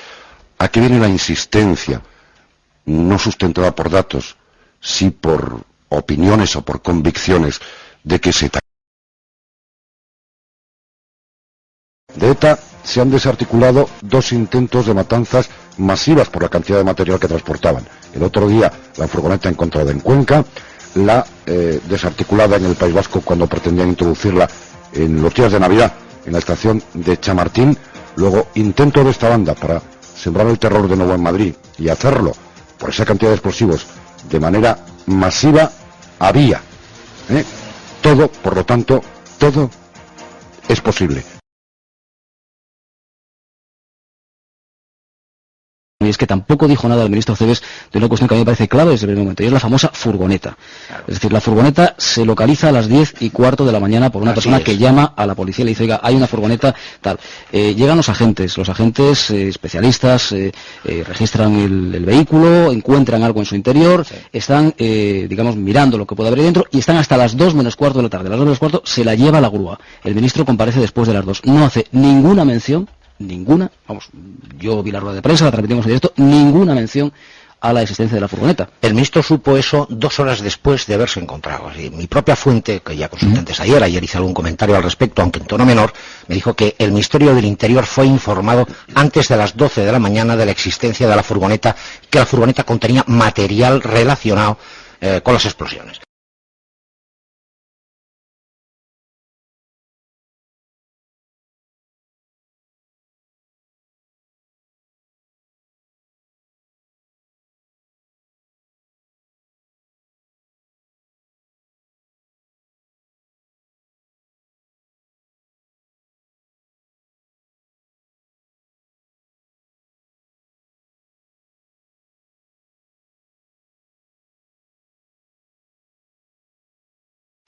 ¿a qué viene la insistencia, no sustentada por datos, sí por opiniones o por convicciones, de que se de ETA se han desarticulado 2 intentos de matanzas masivas por la cantidad de material que transportaban? El otro día la furgoneta encontrada en Cuenca, la desarticulada en el País Vasco cuando pretendían introducirla en los días de Navidad en la estación de Chamartín. Luego intento de esta banda para sembrar el terror de nuevo en Madrid y hacerlo por esa cantidad de explosivos de manera masiva. Había todo, por lo tanto, todo es posible. Y es que tampoco dijo nada el ministro Cebes de una cuestión que a mí me parece clave desde el primer momento, y es la famosa furgoneta. Claro. Es decir, la furgoneta se localiza a las 10:15 de la mañana por una persona que llama a la policía y le dice, oiga, hay una furgoneta, tal. Llegan los agentes especialistas, registran el vehículo, encuentran algo en su interior, están, digamos, mirando lo que puede haber dentro, y están hasta las 2:15 de la tarde. A las 2:15 se la lleva a la grúa. El ministro comparece después de las 2. No hace ninguna mención, ninguna, vamos, yo vi la rueda de prensa, la transmitimos en directo, ninguna mención a la existencia de la furgoneta. El ministro supo eso 2 horas después de haberse encontrado. Así, mi propia fuente, que ya consulté antes ayer hice algún comentario al respecto, aunque en tono menor, me dijo que el Ministerio del Interior fue informado antes de las 12 de la mañana de la existencia de la furgoneta, que la furgoneta contenía material relacionado con las explosiones.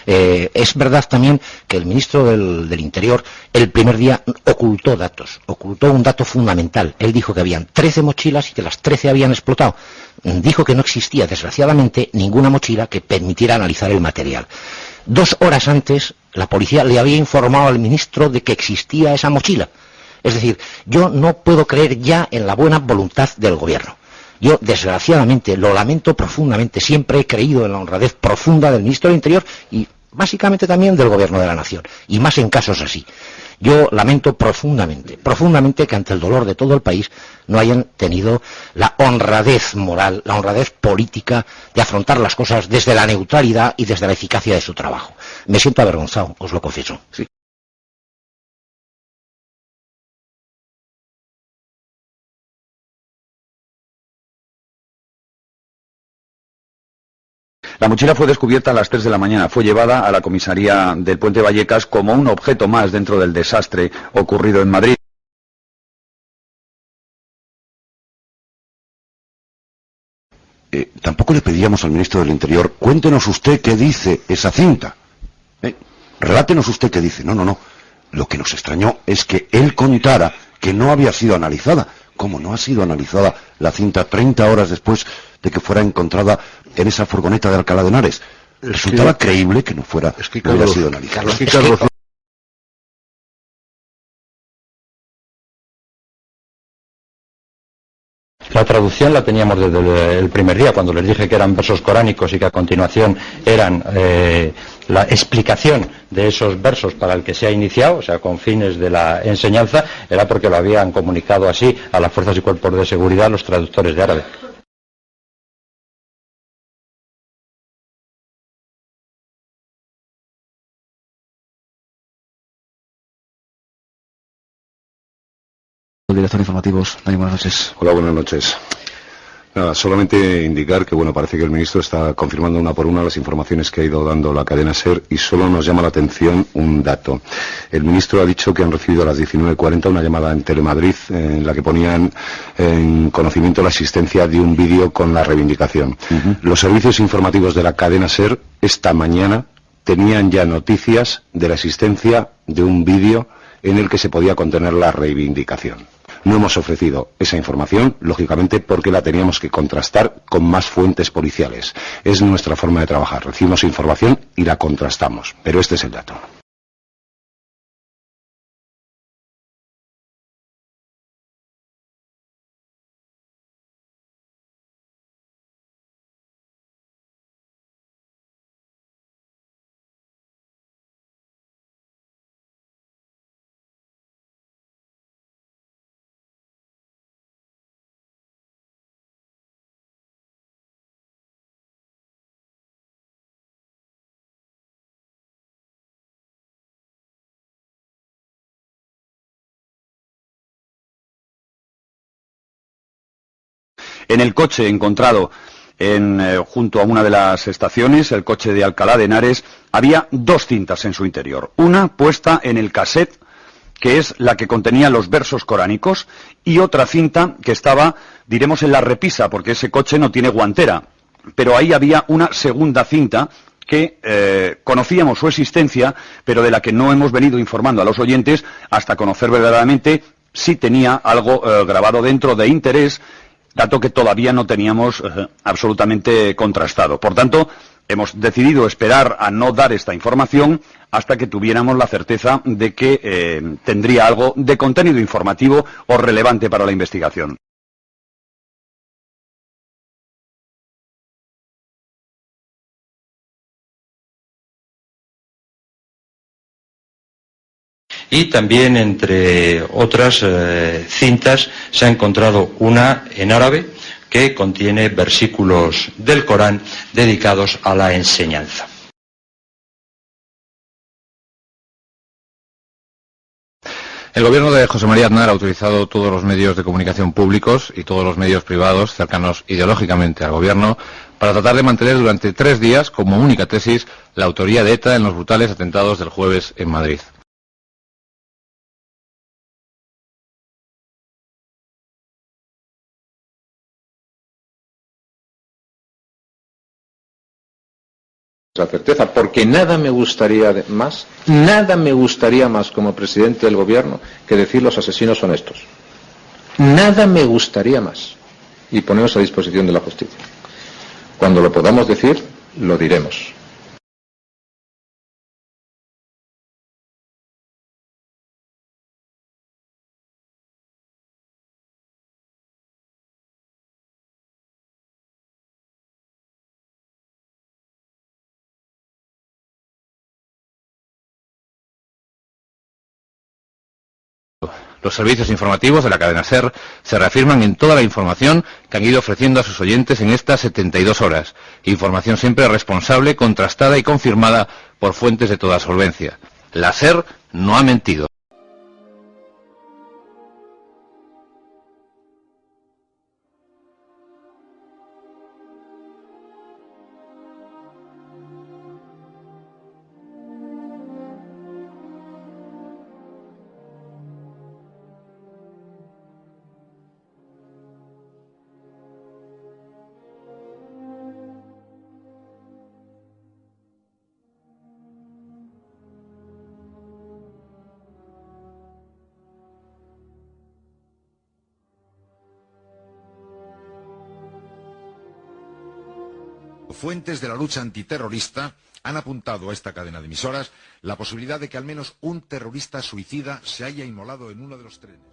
Es verdad también que el ministro del Interior el primer día ocultó datos, ocultó un dato fundamental. Él dijo que habían 13 mochilas y que las 13 habían explotado. Dijo que no existía, desgraciadamente, ninguna mochila que permitiera analizar el material. 2 horas antes, la policía le había informado al ministro de que existía esa mochila. Es decir, yo no puedo creer ya en la buena voluntad del gobierno. Yo, desgraciadamente, lo lamento profundamente. Siempre he creído en la honradez profunda del ministro del Interior y básicamente también del Gobierno de la Nación, y más en casos así. Yo lamento profundamente que ante el dolor de todo el país no hayan tenido la honradez moral, la honradez política de afrontar las cosas desde la neutralidad y desde la eficacia de su trabajo. Me siento avergonzado, os lo confieso. Sí. La mochila fue descubierta a las 3 de la mañana. Fue llevada a la comisaría del Puente Vallecas como un objeto más dentro del desastre ocurrido en Madrid. Tampoco le pedíamos al ministro del Interior, cuéntenos usted qué dice esa cinta. Relátenos usted qué dice. No. Lo que nos extrañó es que él contara que no había sido analizada. ¿Cómo no ha sido analizada la cinta 30 horas después de que fuera encontrada en esa furgoneta de Alcalá de Henares? Resultaba creíble que no hubiera sido analizada. La traducción la teníamos desde el primer día, cuando les dije que eran versos coránicos y que a continuación eran la explicación de esos versos para el que se ha iniciado, o sea, con fines de la enseñanza, era porque lo habían comunicado así a las fuerzas y cuerpos de seguridad los traductores de árabe. Director de Informativos, Dani, buenas noches. Hola, buenas noches. Nada, solamente indicar que, parece que el ministro está confirmando una por una las informaciones que ha ido dando la cadena SER y solo nos llama la atención un dato. El ministro ha dicho que han recibido a las 19:40 una llamada en Telemadrid en la que ponían en conocimiento la existencia de un vídeo con la reivindicación. Los servicios informativos de la cadena SER esta mañana tenían ya noticias de la existencia de un vídeo en el que se podía contener la reivindicación. No hemos ofrecido esa información, lógicamente, porque la teníamos que contrastar con más fuentes policiales. Es nuestra forma de trabajar. Recibimos información y la contrastamos. Pero este es el dato. En el coche encontrado junto a una de las estaciones, el coche de Alcalá de Henares, había 2 cintas en su interior. Una puesta en el cassette, que es la que contenía los versos coránicos, y otra cinta que estaba, diremos, en la repisa, porque ese coche no tiene guantera. Pero ahí había una segunda cinta que conocíamos su existencia, pero de la que no hemos venido informando a los oyentes hasta conocer verdaderamente si tenía algo grabado dentro de interés, dato que todavía no teníamos absolutamente contrastado. Por tanto, hemos decidido esperar a no dar esta información hasta que tuviéramos la certeza de que tendría algo de contenido informativo o relevante para la investigación. y también entre otras cintas se ha encontrado una en árabe que contiene versículos del Corán dedicados a la enseñanza. El gobierno de José María Aznar ha utilizado todos los medios de comunicación públicos y todos los medios privados cercanos ideológicamente al gobierno para tratar de mantener durante 3 días como única tesis la autoría de ETA en los brutales atentados del jueves en Madrid. La certeza, porque nada me gustaría más como presidente del gobierno que decir los asesinos son estos. Nada me gustaría más. Y ponernos a disposición de la justicia. Cuando lo podamos decir, lo diremos. Los servicios informativos de la cadena SER se reafirman en toda la información que han ido ofreciendo a sus oyentes en estas 72 horas. Información siempre responsable, contrastada y confirmada por fuentes de toda solvencia. La SER no ha mentido. Fuentes de la lucha antiterrorista han apuntado a esta cadena de emisoras la posibilidad de que al menos un terrorista suicida se haya inmolado en uno de los trenes.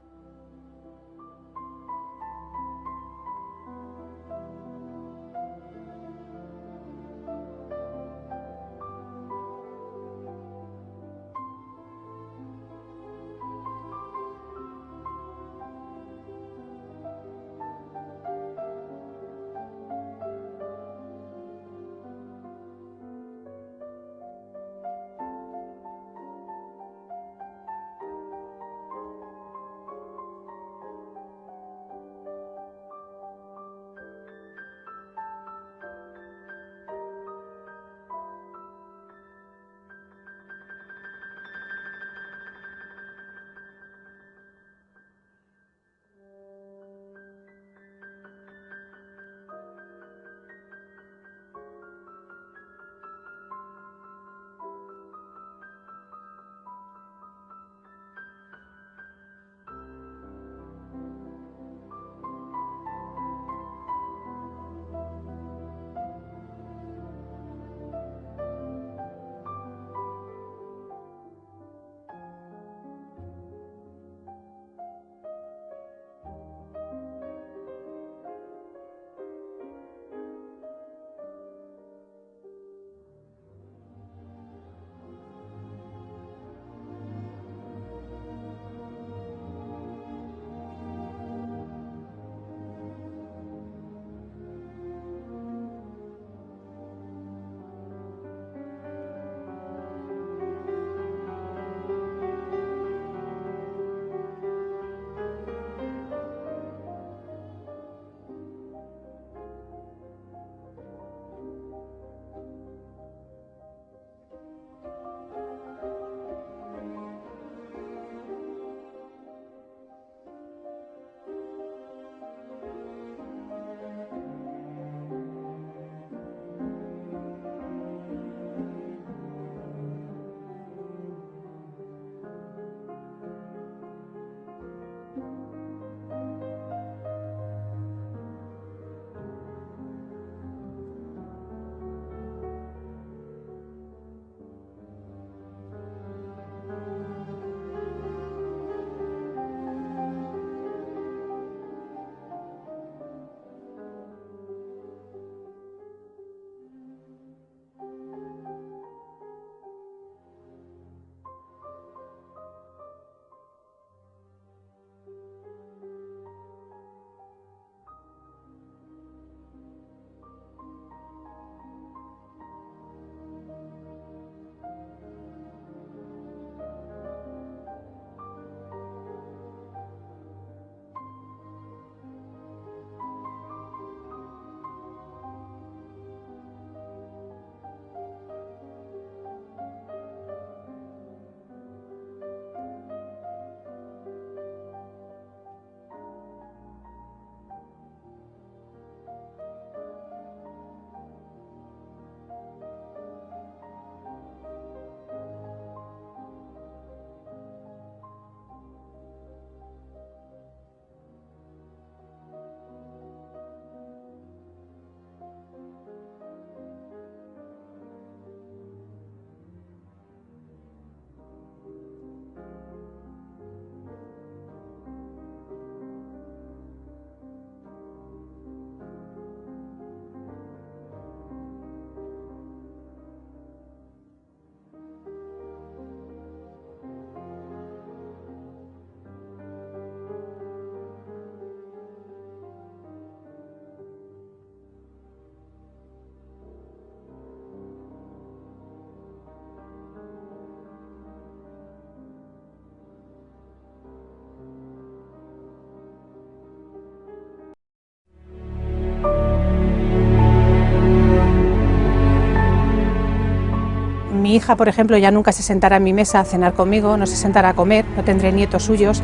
Mi hija, por ejemplo, ya nunca se sentará en mi mesa a cenar conmigo, no se sentará a comer, no tendré nietos suyos,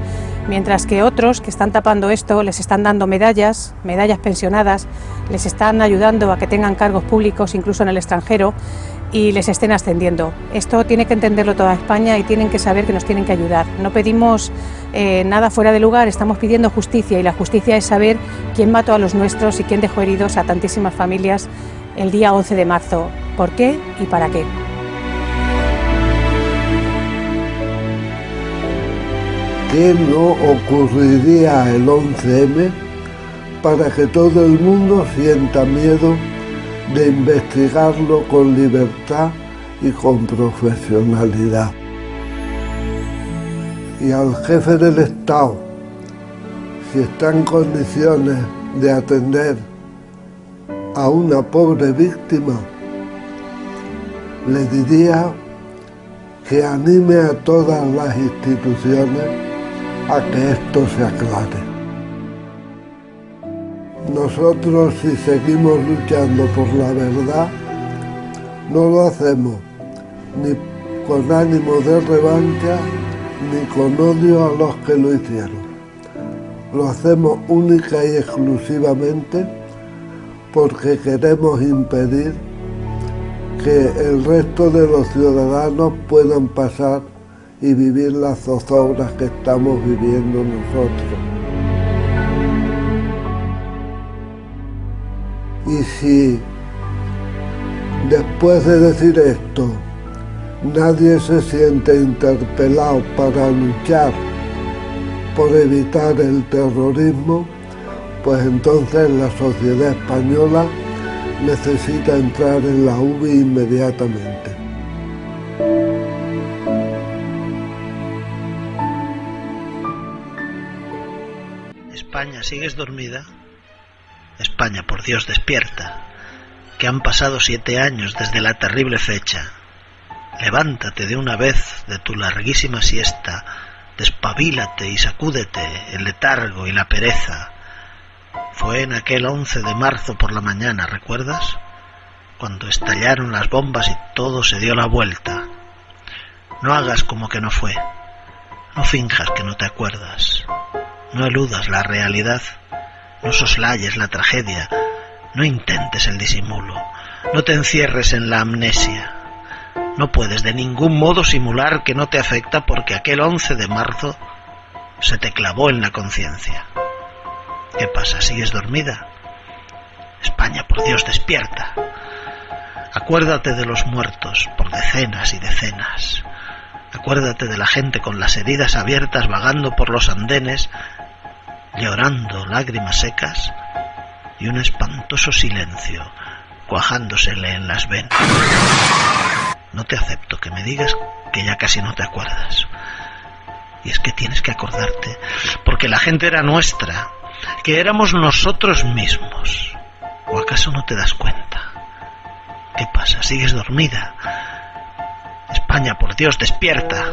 mientras que otros que están tapando esto les están dando medallas pensionadas, les están ayudando a que tengan cargos públicos, incluso en el extranjero, y les estén ascendiendo. Esto tiene que entenderlo toda España y tienen que saber que nos tienen que ayudar. No pedimos nada fuera de lugar, estamos pidiendo justicia, y la justicia es saber quién mató a los nuestros y quién dejó heridos a tantísimas familias el día 11 de marzo. ¿Por qué y para qué? ¿Qué no ocurriría el 11M para que todo el mundo sienta miedo de investigarlo con libertad y con profesionalidad? Y al jefe del Estado, si está en condiciones de atender a una pobre víctima, le diría que anime a todas las instituciones a que esto se aclare. Nosotros, si seguimos luchando por la verdad, no lo hacemos ni con ánimo de revancha ni con odio a los que lo hicieron. Lo hacemos única y exclusivamente porque queremos impedir que el resto de los ciudadanos puedan pasar y vivir las zozobras que estamos viviendo nosotros. Y si después de decir esto nadie se siente interpelado para luchar por evitar el terrorismo, pues entonces la sociedad española necesita entrar en la UBI inmediatamente. España, ¿sigues dormida? España, por Dios, despierta, que han pasado 7 años desde la terrible fecha. Levántate de una vez de tu larguísima siesta, despabilate y sacúdete el letargo y la pereza. Fue en aquel 11 de marzo por la mañana, ¿recuerdas? Cuando estallaron las bombas y todo se dio la vuelta. No hagas como que no fue. No finjas que no te acuerdas. No eludas la realidad. No soslayes la tragedia. No intentes el disimulo. No te encierres en la amnesia. No puedes de ningún modo simular que no te afecta porque aquel 11 de marzo se te clavó en la conciencia. ¿Qué pasa? ¿Sigues dormida? España, por Dios, despierta. Acuérdate de los muertos por decenas y decenas. Acuérdate de la gente con las heridas abiertas vagando por los andenes, llorando lágrimas secas y un espantoso silencio cuajándosele en las venas. No te acepto que me digas que ya casi no te acuerdas. Y es que tienes que acordarte, porque la gente era nuestra, que éramos nosotros mismos. ¿O acaso no te das cuenta? ¿Qué pasa? ¿Sigues dormida? España, por Dios, despierta.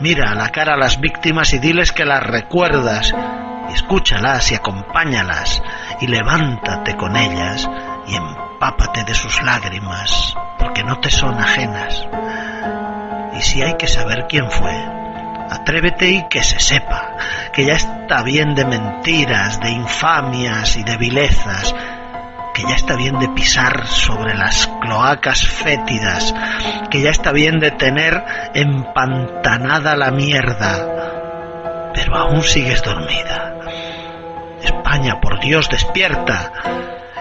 Mira a la cara a las víctimas y diles que las recuerdas, y escúchalas y acompáñalas, y levántate con ellas y empápate de sus lágrimas, porque no te son ajenas. Y si hay que saber quién fue, atrévete y que se sepa, que ya está bien de mentiras, de infamias y de vilezas, que ya está bien de pisar sobre las cloacas fétidas, que ya está bien de tener empantanada la mierda, pero aún sigues dormida. España, por Dios, despierta.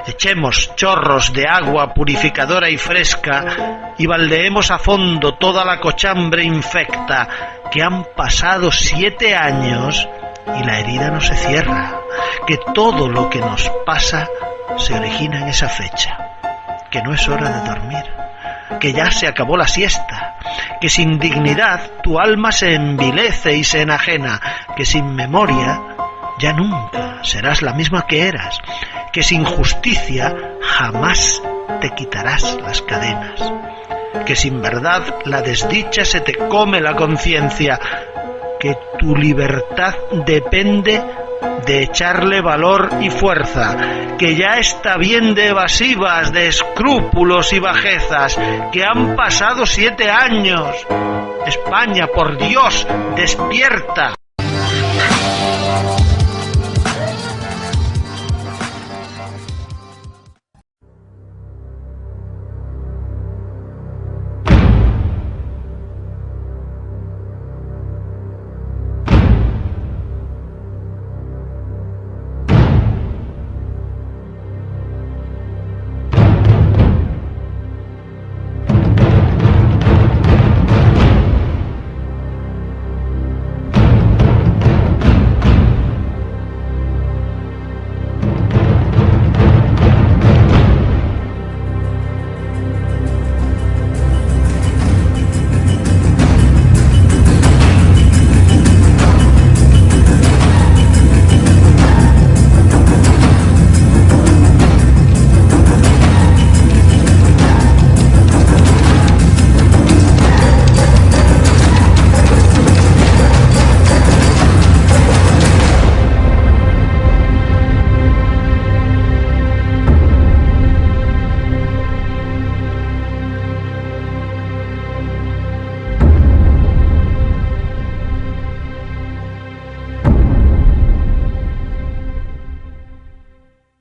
Echemos chorros de agua purificadora y fresca y baldeemos a fondo toda la cochambre infecta, que han pasado 7 años y la herida no se cierra, que todo lo que nos pasa se origina en esa fecha, que no es hora de dormir, que ya se acabó la siesta, que sin dignidad tu alma se envilece y se enajena, que sin memoria ya nunca serás la misma que eras, que sin justicia jamás te quitarás las cadenas, que sin verdad la desdicha se te come la conciencia, que tu libertad depende de echarle valor y fuerza, que ya está bien de evasivas, de escrúpulos y bajezas, que han pasado 7 años. España, por Dios, despierta.